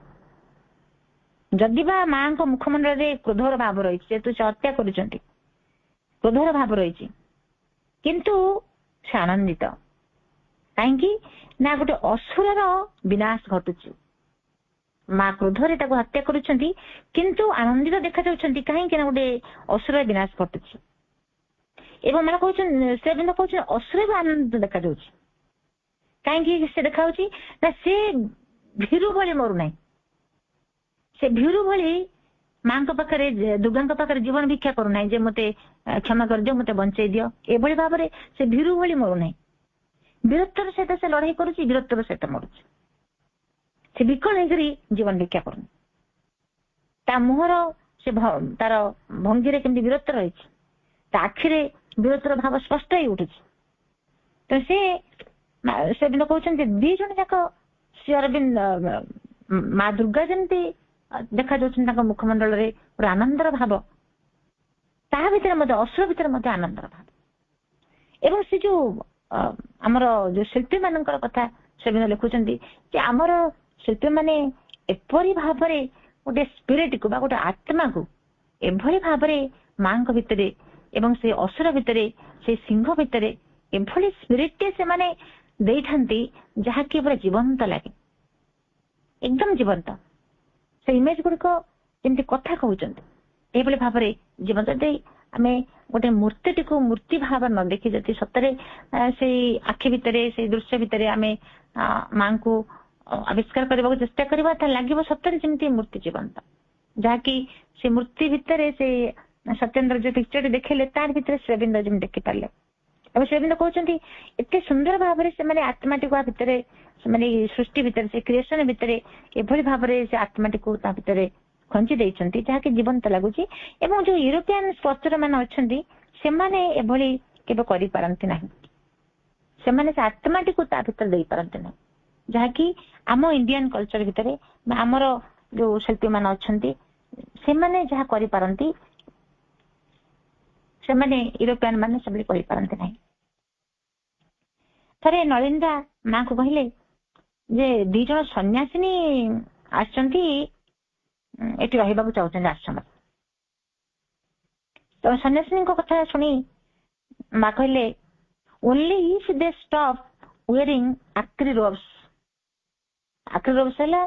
ଯଦିବା ମାଙ୍କ ମୁଖମଣ୍ଡଳରେ କ୍ରୋଧର ଭାବ ରହିଛି, ଯେହେତୁ ସେ ହତ୍ୟା କରୁଛନ୍ତି, କ୍ରୋଧର ଭାବ ରହିଛି, କିନ୍ତୁ ସେ ଆନନ୍ଦିତ। କାହିଁକି ନା ଗୋଟେ ଅସୁରର ବିନାଶ ଘଟୁଛି। ମା କ୍ରୋଧରେ ତାକୁ ହତ୍ୟା କରୁଛନ୍ତି କିନ୍ତୁ ଆନନ୍ଦିତ ଦେଖାଯାଉଛନ୍ତି, କାହିଁକି ନା ଗୋଟେ ଅସୁରର ବିନାଶ ଘଟୁଛି। ଏବଂ ମାନେ କହୁଛନ୍ତି ଶ୍ରୀଅରବିନ୍ଦ କହୁଛନ୍ତି ଅସୁର ବି ଆନନ୍ଦିତ ଦେଖାଯାଉଛି। କାହିଁକି ସେ ଦେଖାଯାଉଛି ନା ସେ ଭୀରୁ ଭଳି ମରୁନାହିଁ, ସେ ଭୀରୁ ଭଳି ମାଙ୍କ ପାଖରେ ଦୁର୍ଗାଙ୍କ ପାଖରେ ଜୀବନ ଭିକ୍ଷା କରୁନାହିଁ ଯେ ମତେ କ୍ଷମା କରିଦିଅ, ମତେ ବଞ୍ଚେଇ ଦିଅ, ଏଭଳି ଭାବରେ ସେ ଭୀରୁ ଭଳି ମରୁନାହିଁ। ବୀରତ୍ୱର ସହିତ ସେ ଲଢେଇ କରୁଛି, ବୀରତ୍ୱର ସହିତ ମରୁଛି। ସେ ବିକଳ ହେଇକରି ଜୀବନ ଭିକ୍ଷା କରୁନି। ତା ମୁହଁର ସେ ତାର ଭଙ୍ଗୀରେ କେମିତି ବୀରତ୍ୱ ରହିଛି, ତା ଆଖିରେ ବୀରତ୍ୱର ଭାବ ସ୍ପଷ୍ଟ ହେଇ ଉଠୁଛି। ତ ସେ କହୁଛନ୍ତି ଦି ଜଣ ଯାକ ଶ୍ରୀଅରବିନ୍ଦ ମା ଦୁର୍ଗା ଯେମିତି ଦେଖାଯାଉଛନ୍ତି ତାଙ୍କ ମୁଖମଣ୍ଡଳରେ ଗୋଟେ ଆନନ୍ଦର ଭାବ, ତାହା ଭିତରେ ମଧ୍ୟ ଅସୁର ଭିତରେ ମଧ୍ୟ ଆନନ୍ଦର ଭାବ। ଏବଂ ସେ ଯୋଉ ଆମର ଯୋଉ ଶିଳ୍ପୀ ମାନଙ୍କର କଥା ଶ୍ରୀଅରବିନ୍ଦ ଲେଖୁଛନ୍ତି ଯେ ଆମର ଶିଳ୍ପୀ ମାନେ ଏପରି ଭାବରେ ଗୋଟେ ସ୍ପିରିଟକୁ ବା ଗୋଟେ ଆତ୍ମାକୁ ଏଭଳି ଭାବରେ ମାଙ୍କ ଭିତରେ ଏବଂ ସେ ଅସୁର ଭିତରେ, ସେ ସିଂହ ଭିତରେ ଏଭଳି ସ୍ପିରିଟଟେ ସେମାନେ ଦେଇଥାନ୍ତି ଯାହାକି ପୁରା ଜୀବନ୍ତ ଲାଗେ, ଏକଦମ ଜୀବନ୍ତ। ସେ ଇମେଜ ଗୁଡିକ ଯେମିତି କଥା କହୁଛନ୍ତି ଏଇଭଳି ଭାବରେ ଜୀବନ୍ତ। ଯଦି ଆମେ ଗୋଟେ ମୂର୍ତ୍ତିଟିକୁ ମୂର୍ତ୍ତି ଭାବରେ ନ ଦେଖି ଯଦି ସତରେ ସେଇ ଆଖି ଭିତରେ, ସେଇ ଦୃଶ୍ୟ ଭିତରେ ଆମେ ମାଙ୍କୁ ଆବିଷ୍କାର କରିବାକୁ ଚେଷ୍ଟା କରିବା, ତାହେଲେ ଲାଗିବ ସତରେ ଯେମିତି ମୂର୍ତ୍ତି ଜୀବନ୍ତ, ଯାହାକି ସେ ମୂର୍ତ୍ତି ଭିତରେ ସେ ସତ୍ୟେନ୍ଦ୍ର ଯୋଉ ପିକ୍ଚରଟି ଦେଖେଇଲେ ତାର ଭିତରେ ଶ୍ରୀଅରବିନ୍ଦ ଯେମିତି ଦେଖିପାରିଲେ। ଏବଂ ଶ୍ରୀଅରବିନ୍ଦ କହୁଛନ୍ତି ଏତେ ସୁନ୍ଦର ଭାବରେ ସେମାନେ ଆତ୍ମାଟିକୁ ଭିତରେ, ସେମାନେ ସୃଷ୍ଟି ଭିତରେ, ସେ କ୍ରିଏସନ ଭିତରେ ଏଭଳି ଭାବରେ ସେ ଆତ୍ମାଟିକୁ ତା ଭିତରେ ଖଞ୍ଜି ଦେଇଛନ୍ତି ଯାହାକି ଜୀବନ୍ତ ଲାଗୁଛି। ଏବଂ ଯୋଉ ୟୁରୋପିଆନ ସ୍କଲ୍ପଚର ମାନେ ଅଛନ୍ତି ସେମାନେ ଏଭଳି କେବେ କରିପାରନ୍ତି ନାହିଁ, ସେମାନେ ସେ ଆତ୍ମାଟିକୁ ତା ଭିତରେ ଦେଇପାରନ୍ତି ନାହିଁ, ଯାହାକି ଆମ ଇଣ୍ଡିଆନ କଲଚର ଭିତରେ ବା ଆମର ଯୋଉ ଶିଳ୍ପୀ ମାନେ ଅଛନ୍ତି ସେମାନେ ଯାହା କରିପାରନ୍ତି ସେମାନେ ୟୁରୋପିଆନ ମାନେ ସେଭଳି କରିପାରନ୍ତି ନାହିଁ। ଥରେ ନଳିନ୍ଦା ମାଙ୍କୁ କହିଲେ ଯେ ଦି ଜଣ ସନ୍ନ୍ୟାସିନୀ ଆସିଛନ୍ତି ଏଠି ରହିବାକୁ ଚାହୁଁଛନ୍ତି ଆଶ୍ରମରେ। ତ ସନ୍ନ୍ୟାସିନୀଙ୍କ କଥା ଶୁଣି ମା କହିଲେ only if they stop wearing ochre robes. Ochre robes ହେଲା,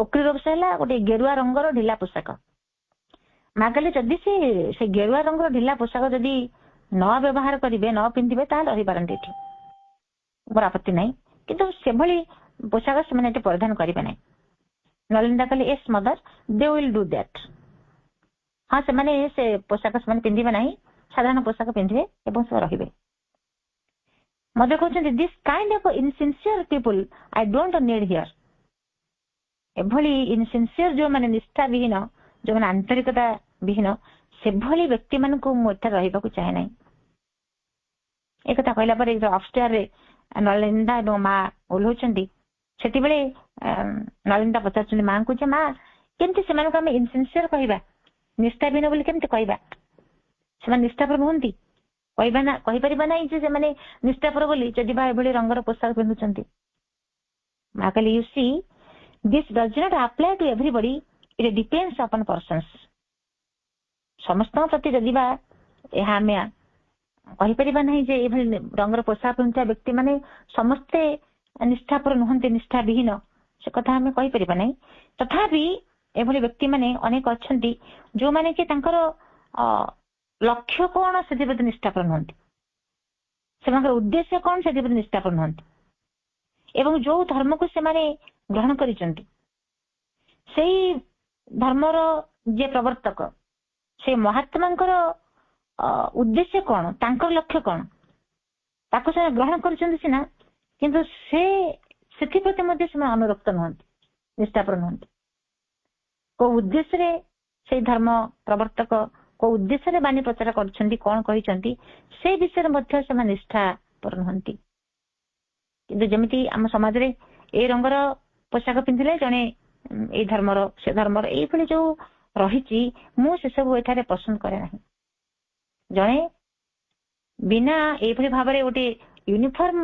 ଓକ୍ରି ରୋବ୍ସ ହେଲା ଗୋଟେ ଗେରୁଆ ରଙ୍ଗର ଢିଲା ପୋଷାକ। ମା କହିଲେ ଯଦି ସେ ଗେରୁଆ ରଙ୍ଗର ଢିଲା ପୋଷାକ ଯଦି ନ ବ୍ୟବହାର କରିବେ, ନ ପିନ୍ଧିବେ, ତାହେଲେ ରହିପାରନ୍ତି ଏଠି, ମୋର ଆପତ୍ତି ନାହିଁ, କିନ୍ତୁ ସେଭଳି ପୋଷାକ ସେମାନେ ଏଠି ପରିଧାନ କରିବେ ନାହିଁ। ନଳିନ୍ଦା କହିଲେ yes mother, they will do that. ହଁ, ସେମାନେ ସେ ପୋଷାକ ସେମାନେ ପିନ୍ଧିବେ ନାହିଁ, ସାଧାରଣ ପୋଷାକ ପିନ୍ଧିବେ ଏବଂ ସେ ରହିବେ। ମଦର କହୁଛନ୍ତି this kind of insincere people I don't need here. ଏଭଳି ଇନସିନ୍ସିୟର ଯୋଉମାନେ ନିଷ୍ଠା ବିହୀନ, ଯୋଉମାନେ ଆନ୍ତରିକତା ବିହୀନ, ସେଭଳି ବ୍ୟକ୍ତି ମାନଙ୍କୁ ମୁଁ ଏଠାରେ ରହିବାକୁ ଚାହେଁ ନାହିଁ। ଏକଥା କହିଲା ପରେ ଅପଷ୍ଟେୟାରରେ ନଳିନ୍ଦା ଏବଂ ମା ଓହ୍ଲଉଛନ୍ତି। ସେତେବେଳେ ନଳିନ୍ଦା ପଚାରୁଛନ୍ତି ମାଙ୍କୁ ଯେ ମା କେମିତି ସେମାନଙ୍କୁ ଆମେ ଇନସିନ୍ସିୟର କହିବା, ନିଷ୍ଠାବିହୀନ ବୋଲି କେମିତି କହିବା? ସେମାନେ ନିଷ୍ଠାପର ନୁହନ୍ତି, କହିବା ନା, କହିପାରିବା ନାହିଁ ଯେ ସେମାନେ ନିଷ୍ଠାପର ବୋଲି ଯଦି ବା ଏଭଳି ରଙ୍ଗର ପୋଷାକ ପିନ୍ଧୁଛନ୍ତି। ମା କହିଲେ, you see this does not apply to everybody, it depends upon persons. ସମସ୍ତଙ୍କ ପ୍ରତି ଯଦି ବା ଏହା ଆମେ କହିପାରିବା ନାହିଁ ଯେ ଏଭଳି ରଙ୍ଗର ପୋଷାକ ପିନ୍ଧୁଥିବା ବ୍ୟକ୍ତି ମାନେ ସମସ୍ତେ ନିଷ୍ଠାପର ନୁହନ୍ତି, ନିଷ୍ଠାବିହୀନ, ସେ କଥା ଆମେ କହିପାରିବା ନାହିଁ। ତଥାପି ଏଭଳି ବ୍ୟକ୍ତି ମାନେ ଅନେକ ଅଛନ୍ତି ଯୋଉମାନେ କି ତାଙ୍କର ଲକ୍ଷ୍ୟ କଣ ସେଥିପ୍ରତି ନିଷ୍ଠାପର ନୁହନ୍ତି, ସେମାନଙ୍କର ଉଦ୍ଦେଶ୍ୟ କଣ ସେଥିପ୍ରତି ନିଷ୍ଠାପର ନୁହନ୍ତି, ଏବଂ ଯୋଉ ଧର୍ମକୁ ସେମାନେ ଗ୍ରହଣ କରିଛନ୍ତି ସେଇ ଧର୍ମର ଯିଏ ପ୍ରବର୍ତ୍ତକ, ସେଇ ମହାତ୍ମାଙ୍କର ଉଦ୍ଦେଶ୍ୟ କଣ, ତାଙ୍କର ଲକ୍ଷ୍ୟ କଣ, ତାକୁ ସେମାନେ ଗ୍ରହଣ କରିଛନ୍ତି ସିନା, କିନ୍ତୁ ସେଥିପ୍ରତି ମଧ୍ୟ ସେମାନେ ଅନୁରକ୍ତ ନୁହନ୍ତି, ନିଷ୍ଠାପର ନୁହନ୍ତି। କୋଉ ଉଦ୍ଦେଶ୍ୟରେ ସେଇ ଧର୍ମ ପ୍ରବର୍ତ୍ତକ କୋଉ ଉଦ୍ଦେଶ୍ୟରେ ବାଣୀ ପ୍ରଚାର କରୁଛନ୍ତି, କଣ କହିଛନ୍ତି, ସେ ବିଷୟରେ ମଧ୍ୟ ସେମାନେ ନିଷ୍ଠାପର ନୁହନ୍ତି। କିନ୍ତୁ ଯେମିତି ଆମ ସମାଜରେ ଏଇ ରଙ୍ଗର ପୋଷାକ ପିନ୍ଧିଲେ ଜଣେ ଏଇ ଧର୍ମର, ସେ ଧର୍ମର, ଏଇଭଳି ଯୋଉ ରହିଛି, ମୁଁ ସେସବୁ ଏଠାରେ ପସନ୍ଦ କରେ ନାହିଁ। ଜଣେ ବିନା ଏଇଭଳି ଭାବରେ ଗୋଟେ ୟୁନିଫର୍ମ,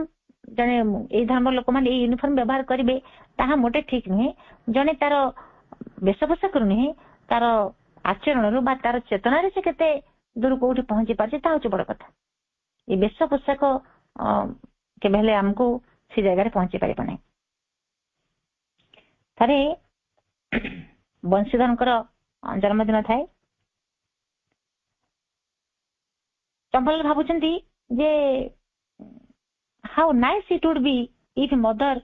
ଜଣେ ଏଇ ଧର୍ମର ଲୋକମାନେ ଏଇ ୟୁନିଫର୍ମ ବ୍ୟବହାର କରିବେ, ତାହା ମୋଟେ ଠିକ ନୁହେଁ। ଜଣେ ତାର ବେଶ ପୋଷାକରୁ ନୁହେଁ, ତାର ଆଚରଣରୁ ବା ତାର ଚେତନାରେ ସେ କେତେ ଦୂର କୋଉଠି ପହଞ୍ଚି ପାରୁଛି, ତାହା ହଉଛି ବଡ କଥା। ଏ ବେଶ ପୋଷାକ କେବେ ହେଲେ ଆମକୁ ସେ ଜାଗାରେ ପହଞ୍ଚି ପାରିବ ନାହିଁ। ଥରେ ବଂଶୀଧରଙ୍କର ଜନ୍ମଦିନ ଥାଏ। ଚମ୍ପଲାଲ ଭାବୁଛନ୍ତି ଯେ how nice it would be if mother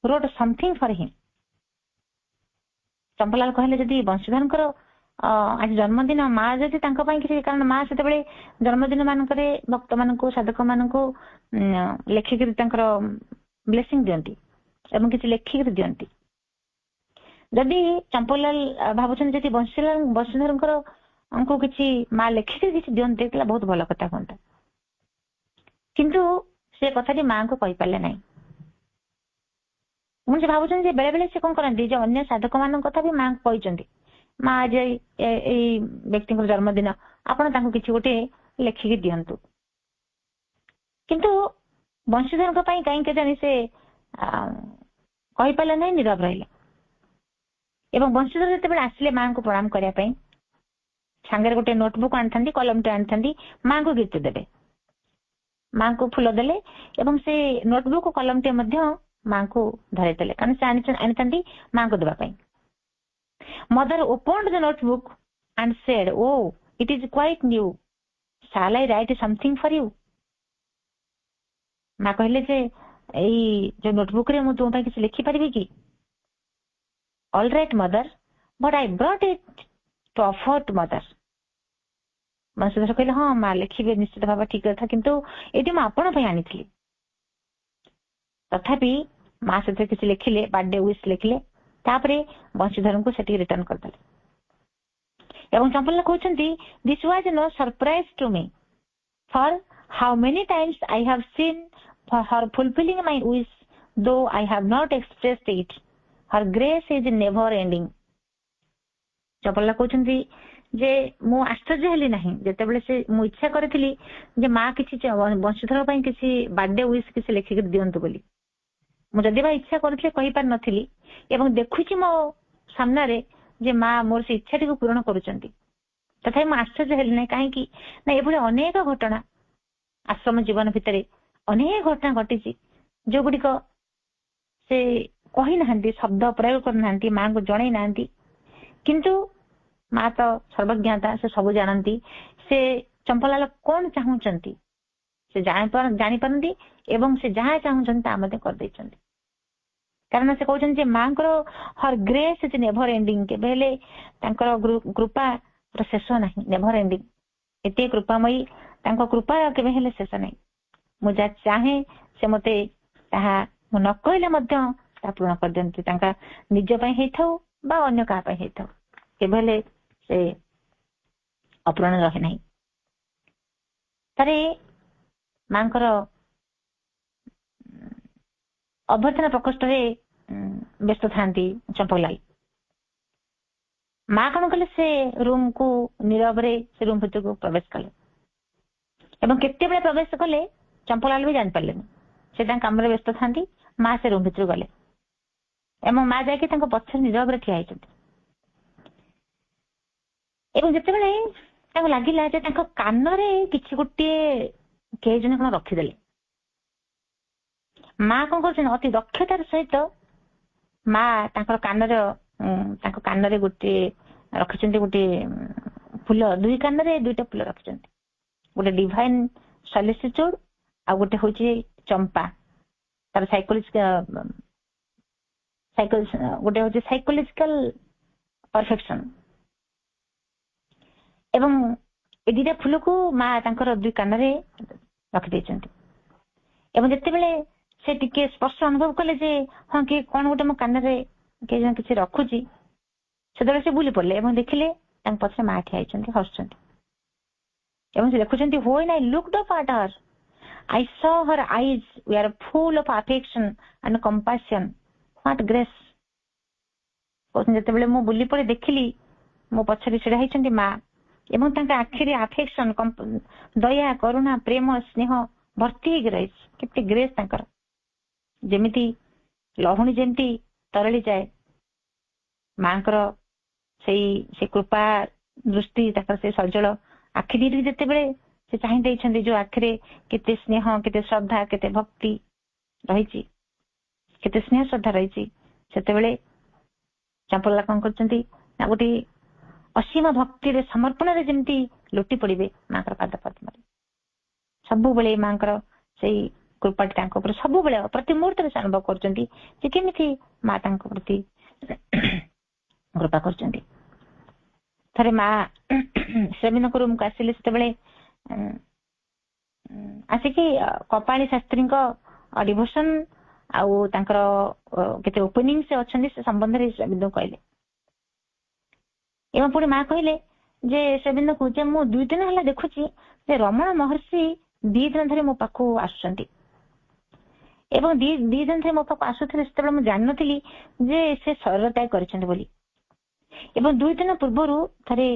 wrote something for him. Champalal କହିଲେ, ଯଦି ବଂଶୀଧରଙ୍କର ଆଜି ଜନ୍ମଦିନ, ମା ଯଦି ତାଙ୍କ ପାଇଁ କିଛି, କାରଣ ମା ସେତେବେଳେ ଜନ୍ମଦିନ ମାନଙ୍କରେ ଭକ୍ତ ମାନଙ୍କୁ, ସାଧକ ମାନଙ୍କୁ ଲେଖିକିରି ତାଙ୍କର ବ୍ଲେସିଂ ଦିଅନ୍ତି ଏବଂ କିଛି ଲେଖିକିରି ଦିଅନ୍ତି। ଯଦି ଚମ୍ପଲାଲ ଭାବୁଛନ୍ତି ଯଦି ବଂଶୀଧରଙ୍କର କିଛି ମା ଲେଖିକିରି କିଛି ଦିଅନ୍ତେ, ତାହେଲେ ବହୁତ ଭଲ କଥା ହୁଅନ୍ତା। କିନ୍ତୁ ସେ କଥାଟି ମାଙ୍କୁ କହିପାରିଲେ ନାହିଁ। ମୁଁ ସେ ଭାବୁଛନ୍ତି ଯେ ବେଳେ ବେଳେ ସେ କଣ କରନ୍ତି, ଯେ ଅନ୍ୟ ସାଧକ ମାନଙ୍କ କଥା ବି ମାଙ୍କୁ କହିଛନ୍ତି, ମା ଆଜି ଏଇ ବ୍ୟକ୍ତିଙ୍କର ଜନ୍ମଦିନ, ଆପଣ ତାଙ୍କୁ କିଛି ଗୋଟେ ଲେଖିକି ଦିଅନ୍ତୁ। କିନ୍ତୁ ବଂଶୀଧରଙ୍କ ପାଇଁ କାହିଁକି କେଜାଣି ସେ କହିପାରିଲେ ନାହିଁ, ନୀରବ ରହିଲେ। ଏବଂ ବଂଶୀଧର ଯେତେବେଳେ ଆସିଲେ ମାଙ୍କୁ ପ୍ରଣାମ କରିବା ପାଇଁ, ସାଙ୍ଗରେ ଗୋଟେ ନୋଟବୁକ୍ ଆଣିଥାନ୍ତି, କଲମଟେ ଆଣିଥାନ୍ତି, ମାଙ୍କୁ ଗୀତ ଦେବେ, ମାଙ୍କୁ ଫୁଲ ଦେଲେ ଏବଂ ସେ ନୋଟବୁକ୍ କଲମଟେ ମଧ୍ୟ ମାଙ୍କୁ ଧରେଇ ଦେଲେ, କାରଣ ସେ ଆଣିଥାନ୍ତି ମାଙ୍କୁ ଦେବା ପାଇଁ। ମଦର ଓପନ୍ଡ ଦ notebook and said, oh, it is quite new. Shall I write something for you? ମା କହିଲେ ଯେ ଏଇ ଯୋଉ ନୋଟବୁକ୍ ରେ ମୁଁ ତୁମ ପାଇଁ କିଛି ଲେଖିପାରିବି କି? All right, mother, but I brought it to offer to mother. Banshidhar କହିଲେ, ହଁ ମା ଲେଖିବେ, ନିଶ୍ଚିତ ଭାବେ ଠିକ କଥା, କିନ୍ତୁ ଏଇଠି ମୁଁ ଆପଣ ପାଇଁ ଆଣିଥିଲି। ତଥାପି ମା ସେଥିରେ କିଛି ଲେଖିଲେ, ବାର୍ଥଡେ ୱିଶ୍ ଲେଖିଲେ, ତାପରେ ବଂଶୀଧରଙ୍କୁ ସେଠିକି ରିଟର୍ନ କରିଦେଲେ। ଏବଂ ଚମ୍ପଲାଲ କହୁଛନ୍ତି, this was no surprise to me, for how many times I have seen her fulfilling my wish, though I have not expressed it. Her grace is never ending. ଚମ୍ପଲାଲ କହୁଛନ୍ତି ଯେ ମୁଁ ଆଶ୍ଚର୍ଯ୍ୟ ହେଲି ନାହିଁ ଯେତେବେଳେ ମୁଁ ଇଚ୍ଛା କରିଥିଲି ଯେ ମା କିଛି ବଂଶୀଧର ପାଇଁ କିଛି ବାର୍ଥଡେ ୱିଶ୍ କିଛି ଲେଖିକି ଦିଅନ୍ତୁ ବୋଲି। ମୁଁ ଯଦି ବା ଇଚ୍ଛା କରିଥିଲି କହିପାରିନଥିଲି, ଏବଂ ଦେଖୁଛି ମୋ ସାମ୍ନାରେ ଯେ ମା ମୋର ସେ ଇଚ୍ଛାଟିକୁ ପୂରଣ କରୁଛନ୍ତି, ତଥାପି ମୁଁ ଆଶ୍ଚର୍ଯ୍ୟ ହେଲି ନାହିଁ। କାହିଁକି ନା ଏଭଳି ଅନେକ ଘଟଣା ଆଶ୍ରମ ଜୀବନ ଭିତରେ ଅନେକ ଘଟଣା ଘଟିଛି, ଯୋଉଗୁଡିକ ସେ କହିନାହାନ୍ତି, ଶବ୍ଦ ପ୍ରୟୋଗ କରିନାହାନ୍ତି, ମାଙ୍କୁ ଜଣେଇ ନାହାନ୍ତି, କିନ୍ତୁ ମା ତ ସର୍ବଜ୍ଞାତା, ସେ ସବୁ ଜାଣନ୍ତି। ସେ ଚମ୍ପଲାଲ କଣ ଚାହୁଁଛନ୍ତି ସେ ଜାଣିପାରନ୍ତି ଏବଂ ସେ ଯାହା ଚାହୁଁଛନ୍ତି ତାହା ମଧ୍ୟ କରିଦେଇଛନ୍ତି। କାରଣ ସେ କହୁଛନ୍ତି ଯେ ମାଙ୍କର ହର ଗ୍ରେସ୍ ଇଜ ନେଭର ଏଣ୍ଡିଙ୍ଗ, କେବେ ହେଲେ ତାଙ୍କର କୃପାର ଶେଷ ନାହିଁ, ନେଭର ଏଣ୍ଡିଙ୍ଗ। ଏତେ କୃପାମୟୀ, ତାଙ୍କ କୃପା କେବେ ହେଲେ ଶେଷ ନାହିଁ। ମୁଁ ଯାହା ଚାହେଁ ସେ ମତେ ତାହା ମୁଁ ନ କହିଲେ ମଧ୍ୟ ତାହା ପୂରଣ କରିଦିଅନ୍ତି, ତାଙ୍କ ନିଜ ପାଇଁ ହେଇଥାଉ ବା ଅନ୍ୟ କାହା ପାଇଁ ହେଇଥାଉ, କେବେ ହେଲେ ସେ ଅପୂରଣ ରହେ ନାହିଁ। ଥରେ ମାଙ୍କର ଅଭ୍ୟର୍ଥନା ପ୍ରକୋଷ୍ଠରେ ବ୍ୟସ୍ତ ଥାନ୍ତି ଚମ୍ପଲାଲ। ମା କଣ କଲେ, ସେ ରୁମ୍ କୁ ନୀରବରେ ସେ ରୁମ୍ ଭିତରକୁ ପ୍ରବେଶ କଲେ ଏବଂ କେତେବେଳେ ପ୍ରବେଶ କଲେ ଚମ୍ପଲାଲ ବି ଜାଣିପାରିଲେନି। ସେ ତାଙ୍କ କାମରେ ବ୍ୟସ୍ତ ଥାନ୍ତି। ମା ସେ ରୁମ୍ ଭିତରକୁ ଗଲେ ଏବଂ ମା ଯାଇକି ତାଙ୍କ ପଛରେ ନୀରବରେ ଠିଆ ହେଇଛନ୍ତି। ଏବଂ ଯେତେବେଳେ ତାଙ୍କୁ ଲାଗିଲା ଯେ ତାଙ୍କ କାନରେ କିଛି ଗୋଟିଏ କେହି ଜଣେ କଣ ରଖିଦେଲେ, ମା କଣ କରୁଛନ୍ତି, ଅତି ଦକ୍ଷତାର ସହିତ ମା ତାଙ୍କ କାନରେ ଗୋଟିଏ ରଖିଛନ୍ତି, ଗୋଟିଏ ଫୁଲ, ଦୁଇ କାନରେ ଦୁଇଟା ଫୁଲ ରଖିଛନ୍ତି। ଗୋଟେ ଡିଭାଇନ ସଲିସିଚୁଡ ଆଉ ଗୋଟେ ହଉଛି ଚମ୍ପା, ତାର ଗୋଟେ ହଉଛି ସାଇକୋଲୋଜିକାଲ ପରଫେକ୍ସନ। ଏବଂ ଏ ଦିଟା ଫୁଲକୁ ମା ତାଙ୍କର ଦୁଇ କାନରେ ରଖିଦେଇଛନ୍ତି। ଏବଂ ଯେତେବେଳେ ସେ ଟିକେ ସ୍ପର୍ଶ ଅନୁଭବ କଲେ ଯେ ହଁ କିଏ କଣ ଗୋଟେ ମୋ କାନରେ କିଏ ଜଣେ କିଛି ରଖୁଛି, ସେତେବେଳେ ସେ ବୁଲି ପଡିଲେ ଏବଂ ଦେଖିଲେ ତାଙ୍କ ପଛରେ ମା ଠିଆ ହେଇଛନ୍ତି, ହସୁଛନ୍ତି। ଏବଂ ସେ ଦେଖୁଛନ୍ତି, when I looked up at her, I saw her eyes were full of affection and compassion. What grace! ଯେତେବେଳେ ମୁଁ ବୁଲି ପଡି ଦେଖିଲି ମୋ ପଛରେ ଛିଡା ହେଇଛନ୍ତି ମା ଏବଂ ତାଙ୍କ ଆଖିରେ ଆଫେକ୍ସନ, ଦୟା, କରୁଣା, ପ୍ରେମ, ସ୍ନେହ ଭର୍ତ୍ତି ହେଇକି ରହିଛି। କେତେ ଗ୍ରେସ୍ ତାଙ୍କର! ଯେମିତି ଲହୁଣୀ ଯେମିତି ତରଳି ଯାଏ, ମାଙ୍କର ସେଇ କୃପା ଦୃଷ୍ଟି, ତାଙ୍କର ସେଇ ସଜଳ ଆଖି ଦିଟି ଯେତେବେଳେ ସେ ଚାହିଁ ଦେଇଛନ୍ତି, ଯୋଉ ଆଖିରେ କେତେ ସ୍ନେହ, କେତେ ଶ୍ରଦ୍ଧା, କେତେ ଭକ୍ତି ରହିଛି, କେତେ ସ୍ନେହ ଶ୍ରଦ୍ଧା ରହିଛି, ସେତେବେଳେ ଚମ୍ପଲାଲ କଣ କରୁଛନ୍ତି ନା ଗୋଟେ ଅସୀମ ଭକ୍ତିରେ, ସମର୍ପଣରେ ଯେମିତି ଲୁଟି ପଡିବେ ମାଙ୍କର ପାଦ ପଦ୍ମରେ। ସବୁବେଳେ ମାଙ୍କର ସେଇ କୃପାଟି ତାଙ୍କ ଉପରେ ସବୁବେଳେ ପ୍ରତି ମୁହୂର୍ତ୍ତରେ ସେ ଅନୁଭବ କରୁଛନ୍ତି ଯେ କେମିତି ମା ତାଙ୍କ ପ୍ରତି କୃପା କରୁଛନ୍ତି। ଥରେ ମା ଶ୍ରୀଅରବିନ୍ଦଙ୍କ ରୁମକୁ ଆସିଲେ, ସେତେବେଳେ ଆସିକି କପାଳୀ ଶାସ୍ତ୍ରୀଙ୍କ ଡିଭୋସନ ଆଉ ତାଙ୍କର କେତେ ଓପନିଂ ସେ ଅଛନ୍ତି ସେ ସମ୍ବନ୍ଧରେ ଶ୍ରୀଅରବିନ୍ଦଙ୍କୁ କହିଲେ। ଏବଂ ପୁଣି ମା କହିଲେ ଯେ ଶ୍ରୀଅରବିନ୍ଦଙ୍କୁ ଯେ ମୁଁ 2 ଦିନ ହେଲା ଦେଖୁଛି ଯେ ରମଣ ମହର୍ଷି 2 ଦିନ ଧରି ମୋ ପାଖକୁ ଆସୁଛନ୍ତି ଏବଂ 2 ଦିନ ଧରି ମୋ ପାଖକୁ ଆସୁଥିଲେ। ସେତେବେଳେ ମୁଁ ଜାଣିନଥିଲି ଯେ ସେ ଶରୀର ତ୍ୟାଗ କରିଛନ୍ତି ବୋଲି। ଏବଂ 2 ଦିନ ପୂର୍ବରୁ ଥରେ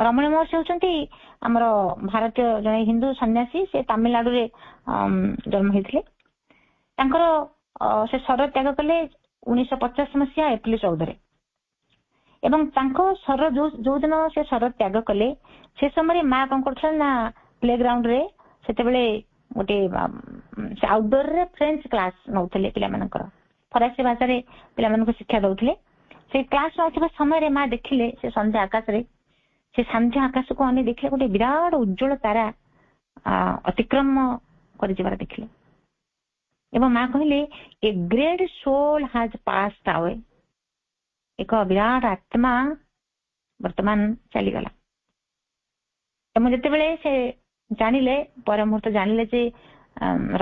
ରମଣ ମହର୍ଷି ହଉଛନ୍ତି ଆମର ଭାରତୀୟ ଜଣେ ହିନ୍ଦୁ ସନ୍ନ୍ୟାସୀ, ସେ ତାମିଲନାଡୁରେ ଜନ୍ମ ହେଇଥିଲେ। ତାଙ୍କର ସେ ଶରୀର ତ୍ୟାଗ କଲେ 1950 ମସିହା ଏପ୍ରିଲ 14ରେ। ଏବଂ ତାଙ୍କ ଶରୀର ଯୋଉଦିନ ସେ ଶରୀର ତ୍ୟାଗ କଲେ, ସେ ସମୟରେ ମା କଣ କରୁଥିଲେ ନା ପ୍ଲେ ଗ୍ରାଉଣ୍ଡ ରେ ସେତେବେଳେ ଗୋଟେ ଆଉଟଡୋର ରେ ଫ୍ରେଞ୍ଚ କ୍ଲାସ ନଉଥିଲେ ପିଲାମାନଙ୍କର, ଫରାସୀ ଭାଷାରେ ପିଲାମାନଙ୍କୁ ଶିକ୍ଷା ଦଉଥିଲେ। ସେ କ୍ଲାସ ନଉଥିବା ସମୟରେ ମା ଦେଖିଲେ ସେ ସନ୍ଧ୍ୟା ଆକାଶରେ, ସେ ସନ୍ଧ୍ୟା ଆକାଶକୁ ଅନେଇ ଦେଖିଲେ ଗୋଟେ ବିରାଟ ଉଜ୍ଜଳ ତାରା ଅତିକ୍ରମ କରିଯିବାର ଦେଖିଲେ। ଏବଂ ମା କହିଲେ ଏ ଗ୍ରେଟ୍ ସୋଲ ହାଜ ପାସ୍ଡ ଆୱେ, ଏକ ବିରାଟ ଆତ୍ମା ବର୍ତ୍ତମାନ ଚାଲିଗଲା। ଏବଂ ଯେତେବେଳେ ସେ ଜାଣିଲେ, ପର ମୁହୂର୍ତ୍ତ ଜାଣିଲେ ଯେ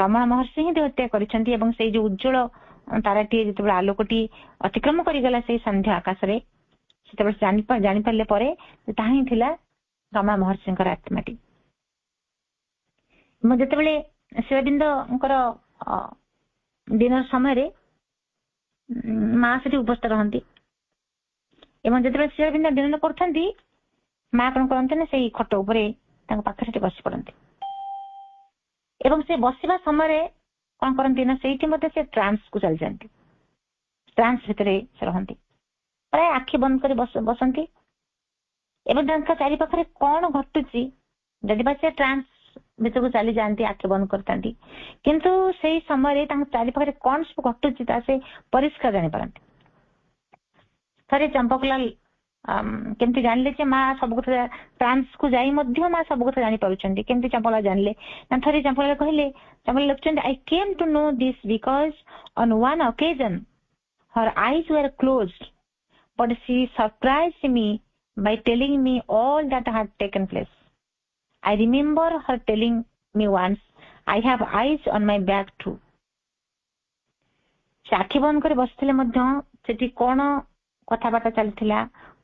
ରମଣ ମହର୍ଷି ହିଁ ଦେହତ୍ୟାଗ କରିଛନ୍ତି ଏବଂ ସେଇ ଯୋଉ ଉଜ୍ଜଳ ତାରାଟିଏ ଯେତେବେଳେ ଆଲୋକଟି ଅତିକ୍ରମ କରିଗଲା ସେଇ ସନ୍ଧ୍ୟା ଆକାଶରେ, ସେତେବେଳେ ଜାଣିପାରିଲେ ପରେ ଯେ ତାହା ହିଁ ଥିଲା ରମଣ ମହର୍ଷିଙ୍କର ଆତ୍ମାଟି। ଏବଂ ଯେତେବେଳେ ଶ୍ରୀଅରବିନ୍ଦଙ୍କର ଦିନର ସମୟରେ ମା ସେଠି ଉପସ୍ଥିତ ରହନ୍ତି ଏବଂ ଯେତେବେଳେ ଶ୍ରୀଅରବିନ୍ଦ ଡିନର କରୁଥାନ୍ତି, ମା କଣ କରନ୍ତି ନା ସେଇ ଖଟ ଉପରେ ତାଙ୍କ ପାଖରେ ସେଠି ବସି ପଡନ୍ତି ଏବଂ ସେ ବସିବା ସମୟରେ କଣ କରନ୍ତି ନା ସେଇଠି ମଧ୍ୟ ସେ ଟ୍ରାନ୍ସକୁ ଚାଲିଯାଆନ୍ତି। ଟ୍ରାନ୍ସ ଭିତରେ ସେ ରହନ୍ତି, ପ୍ରାୟ ଆଖି ବନ୍ଦ କରି ବସନ୍ତି ଏବଂ ତାଙ୍କ ଚାରି ପାଖରେ କଣ ଘଟୁଛି, ଯଦି ବା ସେ ଟ୍ରାନ୍ସ ଭିତରକୁ ଚାଲି ଯାଆନ୍ତି ଆଖି ବନ୍ଦ କରିଥାନ୍ତି, କିନ୍ତୁ ସେଇ ସମୟରେ ତାଙ୍କ ଚାରି ପାଖରେ କଣ ସବୁ ଘଟୁଛି ତା ସେ ପରିଷ୍କାର ଜାଣିପାରନ୍ତି। ଥରେ ଚମ୍ପକଲାଲ କେମିତି ଜାଣିଲେ ଯେ ମା ସବୁ କଥା ଟ୍ରାନ୍ସକୁ ଯାଇ ମଧ୍ୟ ମା ସବୁ କଥା ଜାଣିପାରୁଛନ୍ତି, କେମିତି ଚମ୍ପକଲାଲ ଜାଣିଲେ ନା ଥରେ ଚମ୍ପକଲାଲ କହିଲେ, ଚମ୍ପକଲାଲ ଲେଖୁଛନ୍ତି, I came to know this because on one occasion her eyes were closed but she surprised me by telling me all that had taken place. I remember her telling me once, I have eyes on my back too. ସେ ଆଖି ବନ୍ଦ କରି ବସିଥିଲେ ମଧ୍ୟ ସେଠି କଣ କଥାବାର୍ତ୍ତା ଚାଲିଥିଲା,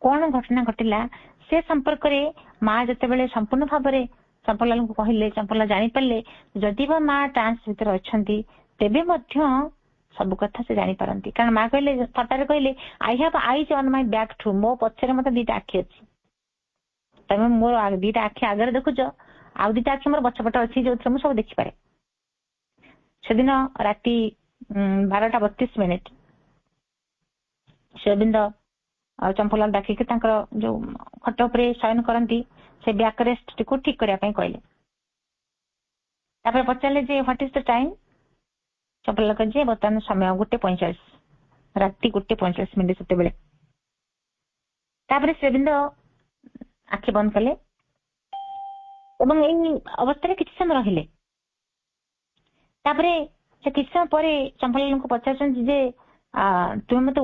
କଣ ଘଟଣା ଘଟିଲା ସେ ସମ୍ପର୍କରେ ମା ଯେତେବେଳେ ସମ୍ପୂର୍ଣ୍ଣ ଭାବରେ ଚମ୍ପକଲାଲଙ୍କୁ କହିଲେ, ଚମ୍ପକଲାଲ ଜାଣିପାରିଲେ ଯଦି ବା ମା ଟ୍ରାନ୍ସ ଭିତରେ ଅଛନ୍ତି ତେବେ ମଧ୍ୟ ସବୁ କଥା ସେ ଜାଣିପାରନ୍ତି। କାରଣ ମା କହିଲେ, ଥଟାରେ କହିଲେ, I have eyes on my back to, ମୋ ପଛରେ ମତେ ଦିଟା ଆଖି ଅଛି, ତମେ ମୋର ଦିଟା ଆଖି ଆଗରେ ଦେଖୁଛ, ଆଉ ଦିଟା ଆଖି ମୋର ପଛପଟେ ଅଛି ଯୋଉଥିରେ ମୁଁ ସବୁ ଦେଖିପାରେ। ସେଦିନ ରାତି 12:32 ଶ୍ରୀ ଅରବିନ୍ଦ ଚମ୍ପଲାଲ ଡାକିକି ତାଙ୍କର ଯୋଉ ଖଟ ଉପରେ ଶୟନ କରନ୍ତି ସେ ବ୍ୟାକ୍ ରେଷ୍ଟଟିକୁ ଠିକ କରିବା ପାଇଁ କହିଲେ। ତାପରେ ପଚାରିଲେ ଯେ ହ୍ୱାଟ ଇଜ ଦ ଟାଇମ? ଚମ୍ପଲାଲ କହିଲେ ଯେ ବର୍ତ୍ତମାନ ସମୟ 1:45, ରାତି 1:45 ସେତେବେଳେ। ତାପରେ ଶ୍ରୀ ଅରବିନ୍ଦ ଆଖି ବନ୍ଦ କଲେ ଏବଂ ଏଇ ଅବସ୍ଥାରେ କିଛି ସମୟ ରହିଲେ। ତାପରେ ସେ କିଛି ସମୟ ପରେ ଚମ୍ପଲାଲଙ୍କୁ ପଚାରୁଛନ୍ତି ଯେ ତୁମେ ମତେ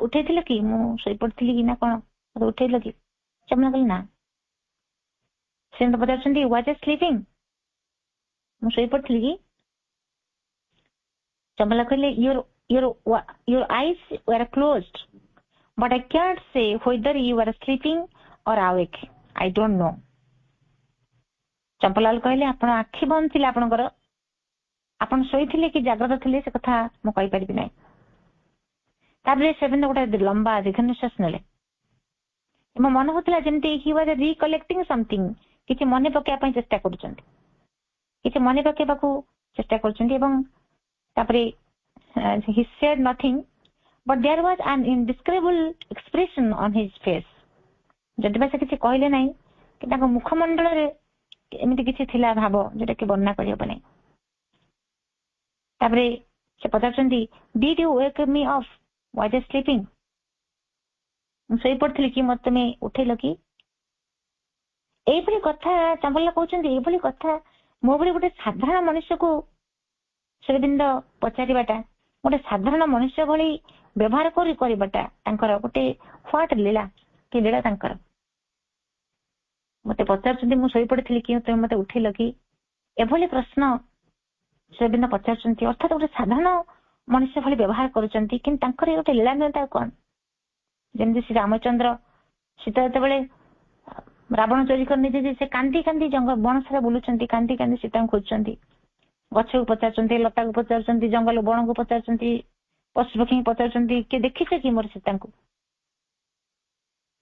ଉଠେଇଥିଲ କି? ମୁଁ ଶୋଇପଡିଥିଲି କି ନା କଣ, ମତେ ଉଠେଇଲ କି? ଚମ୍ପଲାଲ କହିଲେ ନା। ସେ ପଚାରୁଛନ୍ତି ୱାଜ୍ ଆଇ ସ୍ଲିପିଂ, ମୁଁ ଶୋଇପଡିଥିଲି କି? ଚମ୍ପଲାଲ କହିଲେ your eyes were closed but I can't say whether you were sleeping or awake, I don't know. ଚମ୍ପଲାଲ କହିଲେ ଆପଣ ଆଖି ବନ୍ଦ ଥିଲା ଆପଣଙ୍କର, ଆପଣ ଶୋଇଥିଲେ କି ଜାଗ୍ରତ ଥିଲେ ସେ କଥା ମୁଁ କହିପାରିବି ନାହିଁ। ତାପରେ ସେଦିନ ଗୋଟେ ଲମ୍ବା ଦୀର୍ଘ ନିଶ୍ୱାସ ନେଲେ ଏବଂ ମନେ ହଉଥିଲା ଯେମିତି ହି ୱାଜ ରିକଲେକ୍ଟିଂ ସମଥିଙ୍ଗ, କିଛି ମନେ ପକେଇବା ପାଇଁ ଚେଷ୍ଟା କରୁଛନ୍ତି, କିଛି ମନେ ପକେଇବାକୁ ଚେଷ୍ଟା କରୁଛନ୍ତି। ଏବଂ ତାପରେ he said nothing but there was an indescribable expression on his face. ଯଦି ବା ସେ କିଛି କହିଲେ ନାହିଁ କି ତାଙ୍କ ମୁଖମଣ୍ଡଳରେ ଏମିତି କିଛି ଥିଲା ଭାବ ଯୋଉଟା କି ବର୍ଣ୍ଣନା କରିହେବ ନାହିଁ। ତାପରେ ସେ ପଚାରୁଛନ୍ତି did you wake me up, was I sleeping? ମୁଁ ଶୋଇପଡିଥିଲି କି, ମତେ ତମେ ଉଠେଇଲ କି? ଏଇଭଳି କଥା ଚମ୍ପଲାଲ କହୁଛନ୍ତି, ଏଇଭଳି କଥା ମୋ ଭଳି ଗୋଟେ ସାଧାରଣ ମଣିଷକୁ ଶ୍ରୀ ଅରବିନ୍ଦ ପଚାରିବାଟା, ଗୋଟେ ସାଧାରଣ ମଣିଷ ଭଳି ବ୍ୟବହାର କରିବାଟା ତାଙ୍କର ଗୋଟେ ହ୍ୱାଟ ଲୀଳା, କି ଲୀଳା ତାଙ୍କର। ମତେ ପଚାରୁଛନ୍ତି ମୁଁ ଶୋଇପଡିଥିଲି କି, ତମେ ମତେ ଉଠେଇଲ କି? ଏଭଳି ପ୍ରଶ୍ନ ଶ୍ରୀ ଅରବିନ୍ଦ ପଚାରୁଛନ୍ତି, ଅର୍ଥାତ୍ ଗୋଟେ ସାଧାରଣ ମଣିଷ ଭଳି ବ୍ୟବହାର କରୁଛନ୍ତି, କିନ୍ତୁ ତାଙ୍କର ଗୋଟେ ଲୀଳା ନୁହେଁ କଣ? ଯେମିତି ଶ୍ରୀ ରାମଚନ୍ଦ୍ର ସୀତା ଯେତେବେଳେ ରାବଣ ଚୋରି କରି ନେଇଛି, ସେ କାନ୍ଦି କାନ୍ଦି ଜଙ୍ଗଲ ବଣ ସାରା ବୁଲୁଛନ୍ତି, କାନ୍ଦି କାନ୍ଦି ସୀତାଙ୍କୁ ଖୋଜୁଛନ୍ତି, ଗଛକୁ ପଚାରୁଛନ୍ତି, ଲତାକୁ ପଚାରୁଛନ୍ତି, ଜଙ୍ଗଲ ବଣକୁ ପଚାରୁଛନ୍ତି, ପଶୁପକ୍ଷୀଙ୍କୁ ପଚାରୁଛନ୍ତି, କିଏ ଦେଖିଛ କି ମୋର ସୀତାଙ୍କୁ?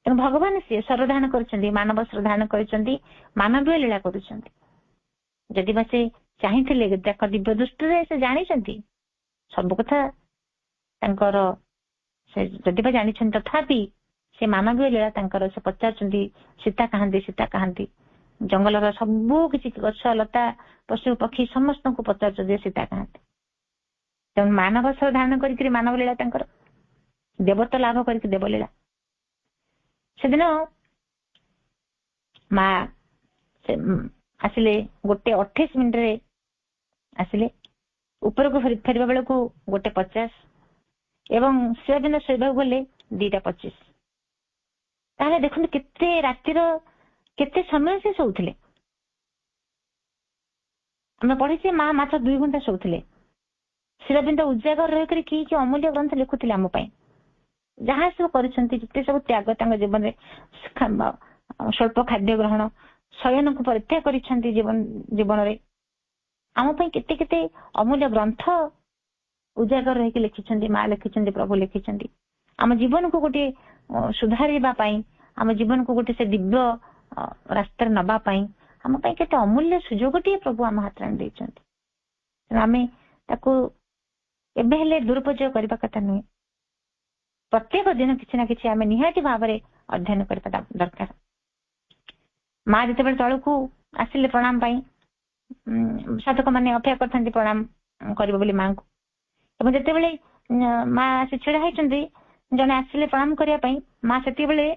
ତେଣୁ ଭଗବାନ ସିଏ ଶରୀର ଧାରଣ କରିଛନ୍ତି, ମାନବ ଶରୀର ଧାରଣ କରିଛନ୍ତି, ମାନବୀୟ ଲୀଳା କରୁଛନ୍ତି। ଯଦି ବା ସେ ଚାହିଁଥିଲେ, ତାଙ୍କ ଦିବ୍ୟ ଦୃଷ୍ଟିରେ ସେ ଜାଣିଛନ୍ତି ସବୁ କଥା ତାଙ୍କର, ସେ ଯଦି ବା ଜାଣିଛନ୍ତି ତଥାପି ସେ ମାନବୀୟ ଲୀଳା ତାଙ୍କର, ସେ ପଚାରୁଛନ୍ତି ସୀତା କାହାନ୍ତି, ସୀତା କାହାନ୍ତି? ଜଙ୍ଗଲର ସବୁ କିଛି ଗଛ ଲତା ପଶୁ ପକ୍ଷୀ ସମସ୍ତଙ୍କୁ ପଚାରୁଛନ୍ତି ସୀତା କାହାନ୍ତି। ତେଣୁ ମାନବ ଶରୀର ଧାରଣ କରିକି ମାନବ ଲୀଳା ତାଙ୍କର, ଦେବତ୍ୱ ଲାଭ କରିକି ଦେବଲୀଳା। ସେଦିନ ମା ଆସିଲେ 1:28 ଆସିଲେ, ଉପରକୁ ଫେରିବା ବେଳକୁ 1:50 ଏବଂ ଶ୍ରୀ ଅରବିନ୍ଦ ଶୋଇବାକୁ ଗଲେ 2:25। ତାହେଲେ ଦେଖନ୍ତୁ କେତେ ରାତିର କେତେ ସମୟ ସେ ଶୋଉଥିଲେ। ଆମେ ପଢିଛେ ମା ମାତ୍ର 2 ଘଣ୍ଟା ଶୋଉଥିଲେ। ଶ୍ରୀ ଅରବିନ୍ଦ ଉଜାଗର ରହିକରି କି ଅମୂଲ୍ୟ ଗ୍ରନ୍ଥ ଲେଖୁଥିଲେ ଆମ ପାଇଁ, ଯାହା ସବୁ କରିଛନ୍ତି, ଯେତେ ସବୁ ତ୍ୟାଗ ତାଙ୍କ ଜୀବନରେ, ସ୍ୱଳ୍ପ ଖାଦ୍ୟ ଗ୍ରହଣ, ଶୟନକୁ ପରିତ୍ୟାଗ କରିଛନ୍ତି ଜୀବନରେ, ଆମ ପାଇଁ କେତେ କେତେ ଅମୂଲ୍ୟ ଗ୍ରନ୍ଥ ଉଜାଗର ରହିକି ଲେଖିଛନ୍ତି, ମା ଲେଖିଛନ୍ତି, ପ୍ରଭୁ ଲେଖିଛନ୍ତି। ଆମ ଜୀବନକୁ ଗୋଟେ ସୁଧାରିବା ପାଇଁ, ଆମ ଜୀବନକୁ ଗୋଟେ ସେ ଦିବ୍ୟ ରାସ୍ତାରେ ନବା ପାଇଁ ଆମ ପାଇଁ କେତେ ଅମୂଲ୍ୟ ସୁଯୋଗଟିଏ ପ୍ରଭୁ ଆମ ହାତରେ ଆଣି ଦେଇଛନ୍ତି। ତେଣୁ ଆମେ ତାକୁ ଏବେ ହେଲେ ଦୁରୁପଯୋଗ କରିବା କଥା ନୁହେଁ। ପ୍ରତ୍ୟେକ ଦିନ କିଛି ନା କିଛି ଆମେ ନିହାତି ଭାବରେ ଅଧ୍ୟୟନ କରିବା ଦରକାର। ମା ଯେତେବେଳେ ତଳକୁ ଆସିଲେ ପ୍ରଣାମ ପାଇଁ, ସାଧକ ମାନେ ଅପେକ୍ଷା କରିଥାନ୍ତି ପ୍ରଣାମ କରିବ ବୋଲି ମାଙ୍କୁ, ଏବଂ ଯେତେବେଳେ ମା ଆସି ଛିଡା ହେଇଛନ୍ତି, ଜଣେ ଆସିଲେ ପ୍ରଣାମ କରିବା ପାଇଁ, ମା ସେତେବେଳେ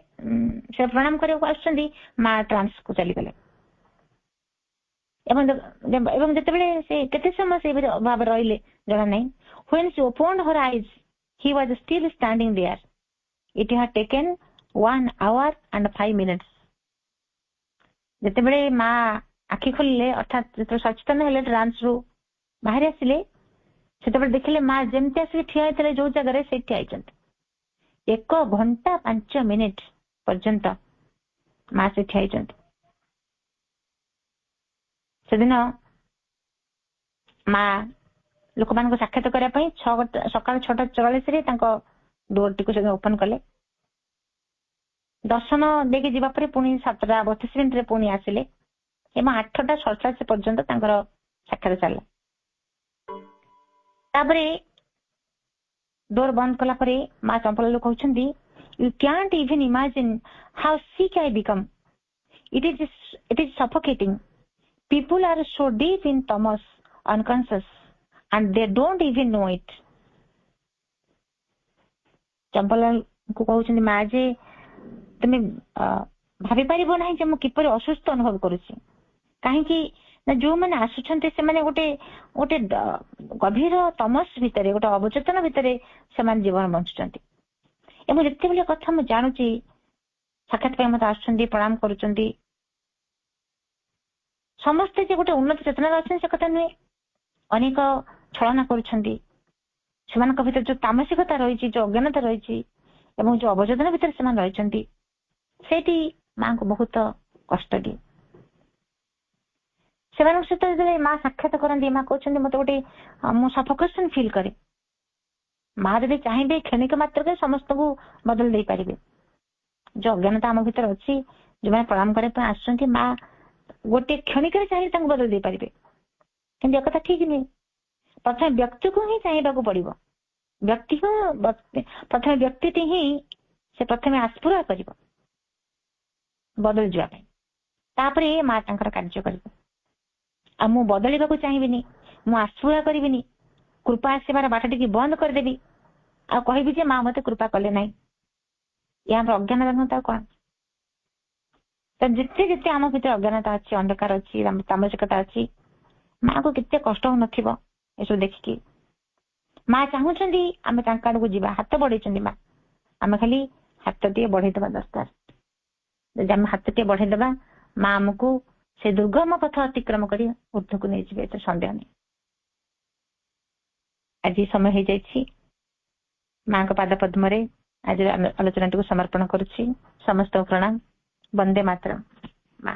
ସେ ପ୍ରଣାମ କରିବାକୁ ଆସୁଛନ୍ତି, ମା ଟ୍ରାନ୍ସକୁ ଚାଲିଗଲେ। ଏବଂ ଯେତେବେଳେ ସେ କେତେ ସମୟ ସେଇ ଭାବରେ ରହିଲେ ଜଣା ନାହିଁ। when she opened her eyes he was still standing there. it had taken 1 hour and 5 minutes. ଯେତେବେଳେ ମା ଆଖି ଖୋଲିଲେ, ଅର୍ଥାତ୍ ଯେତେବେଳେ ସଚେତନ ହେଲେ, ଟ୍ରାନ୍ସରୁ ବାହାରି ଆସିଲେ, ସେତେବେଳେ ଦେଖିଲେ ମା ଯେମିତି ଆସିକି ଠିଆ ହେଇଥିଲେ ଯୋଉ ଜାଗାରେ, ସେଇଠି ଠିଆ ହେଇଛନ୍ତି। 1 ଘଣ୍ଟା 5 ମିନିଟ ପର୍ଯ୍ୟନ୍ତ ମା ସେ ଠିଆ ହେଇଛନ୍ତି। ସେଦିନ ମା ଲୋକମାନଙ୍କୁ ସାକ୍ଷାତ କରିବା ପାଇଁ ସକାଳ 6:44 ତାଙ୍କ ଡୋରଟିକୁ ସେ ଓପନ କଲେ। ଦର୍ଶନ ଦେଇକି ଯିବା ପରେ ପୁଣି 7:32 ପୁଣି ଆସିଲେ ଏବଂ 8:47 ପର୍ଯ୍ୟନ୍ତ ତାଙ୍କର ସାକ୍ଷାତ ଚାଲିଲା। ତାପରେ ଡୋର ବନ୍ଦ କଲା ପରେ ମା ଚମ୍ପଲାଲୁ କହୁଛନ୍ତି, "You can't even imagine how sick I become. It is suffocating. People are so deep in tamas, unconscious, and they don't even know it." ଚମ୍ପଲାଲଙ୍କୁ କହୁଛନ୍ତି, "ମା ଯେ ତୁମେ ଭାବି ପାରିବ ନାହିଁ ଯେ ମୁଁ କିପରି ଅସୁସ୍ଥ ଅନୁଭବ କରୁଛି। କାହିଁକି ନା ଯୋଉମାନେ ଆସୁଛନ୍ତି ସେମାନେ ଗୋଟେ ଗୋଟେ ଗଭୀର ତମସ ଭିତରେ, ଗୋଟେ ଅବଚେତନ ଭିତରେ ସେମାନେ ଜୀବନ ବଞ୍ଚୁଛନ୍ତି। ଏବଂ ଯେତେବେଳେ କଥା ମୁଁ ଜାଣୁଛି ସାକ୍ଷାତ ପାଇଁ ମତେ ଆସୁଛନ୍ତି, ପ୍ରଣାମ କରୁଛନ୍ତି, ସମସ୍ତେ ଯେ ଗୋଟେ ଉନ୍ନତ ଚେତନାରେ ଅଛନ୍ତି ସେ କଥା ନୁହେଁ। ଅନେକ ଛଳନା କରୁଛନ୍ତି। ସେମାନଙ୍କ ଭିତରେ ଯୋଉ ତାମସିକତା ରହିଛି, ଯୋଉ ଅଜ୍ଞାନତା ରହିଛି ଏବଂ ଯୋଉ ଅବଚେତନ ଭିତରେ ସେମାନେ ରହିଛନ୍ତି, ସେଇଠି ମାଙ୍କୁ ବହୁତ କଷ୍ଟ ଦିଏ। ସେମାନଙ୍କ ସହିତ ଯେତେବେଳେ ମା ସାକ୍ଷାତ କରନ୍ତି, ମା କହୁଛନ୍ତି ମତେ ଗୋଟେ ମୁଁ ସଫୋକେସନ ଫିଲ୍ କରେ। ମା ଯଦି ଚାହିଁବେ କ୍ଷଣିକ ମାତ୍ରକେ ସମସ୍ତଙ୍କୁ ବଦଳି ଦେଇପାରିବେ। ଯୋଉ ଅଜ୍ଞାନତା ଆମ ଭିତରେ ଅଛି, ଯୋଉମାନେ ପ୍ରଣାମ କରିବା ପାଇଁ ଆସୁଛନ୍ତି, ମା ଗୋଟେ କ୍ଷଣିକରେ ଚାହିଁଲେ ତାଙ୍କୁ ବଦଳି ଦେଇପାରିବେ। କିନ୍ତୁ ଏକଥା ଠିକ ନୁହେଁ। ପ୍ରଥମେ ବ୍ୟକ୍ତିକୁ ହିଁ ଚାହିଁବାକୁ ପଡିବ। ପ୍ରଥମେ ବ୍ୟକ୍ତିଟି ହିଁ ସେ ପ୍ରଥମେ ଆସ୍ଫୁରା କରିବ ବଦଳି ଯିବା ପାଇଁ, ତାପରେ ମା ତାଙ୍କର କାର୍ଯ୍ୟ କରିବ। ଆଉ ମୁଁ ବଦଳିବାକୁ ଚାହିଁବିନି, ମୁଁ ଆସ୍ଫୁରା କରିବିନି, କୃପା ଆସିବାର ବାଟ ଟିକେ ବନ୍ଦ କରିଦେବି ଆଉ କହିବି ଯେ ମା ମତେ କୃପା କଲେ ନାହିଁ। ଏହା ଅଜ୍ଞାନତା ନୁହଁ, ତାଉ କଣ? ତ ଯେତେ ଯେତେ ଆମ ଭିତରେ ଅଜ୍ଞାନତା ଅଛି, ଅନ୍ଧକାର ଅଛି, ତାମସିକତା ଅଛି, ମାକୁ କେତେ କଷ୍ଟ ହଉନଥିବ ଏସବୁ ଦେଖିକି। ମା ଚାହୁଁଛନ୍ତି ଆମେ ତାଙ୍କ ଆଡକୁ ଯିବା, ହାତ ବଢେଇଛନ୍ତି ମା, ଆମେ ଖାଲି ହାତଟିଏ ବଢେଇଦବା ଦରକାର। ଯଦି ଆମେ ହାତଟିଏ ବଢେଇଦବା, ମା ଆମକୁ ସେ ଦୁର୍ଗମ ପଥ ଅତିକ୍ରମ କରି ଊର୍ଦ୍ଧ୍ୱକୁ ନେଇଯିବେ, ଏତେ ସନ୍ଦେହ ନାହିଁ। ଆଜି ସମୟ ହେଇଯାଇଛି। ମାଙ୍କ ପାଦ ପଦ୍ମରେ ଆଜି ଆଲୋଚନାଟିକୁ ସମର୍ପଣ କରୁଛି। ସମସ୍ତଙ୍କୁ ପ୍ରଣାମ। ବନ୍ଦେ ମାତରମ୍। ମା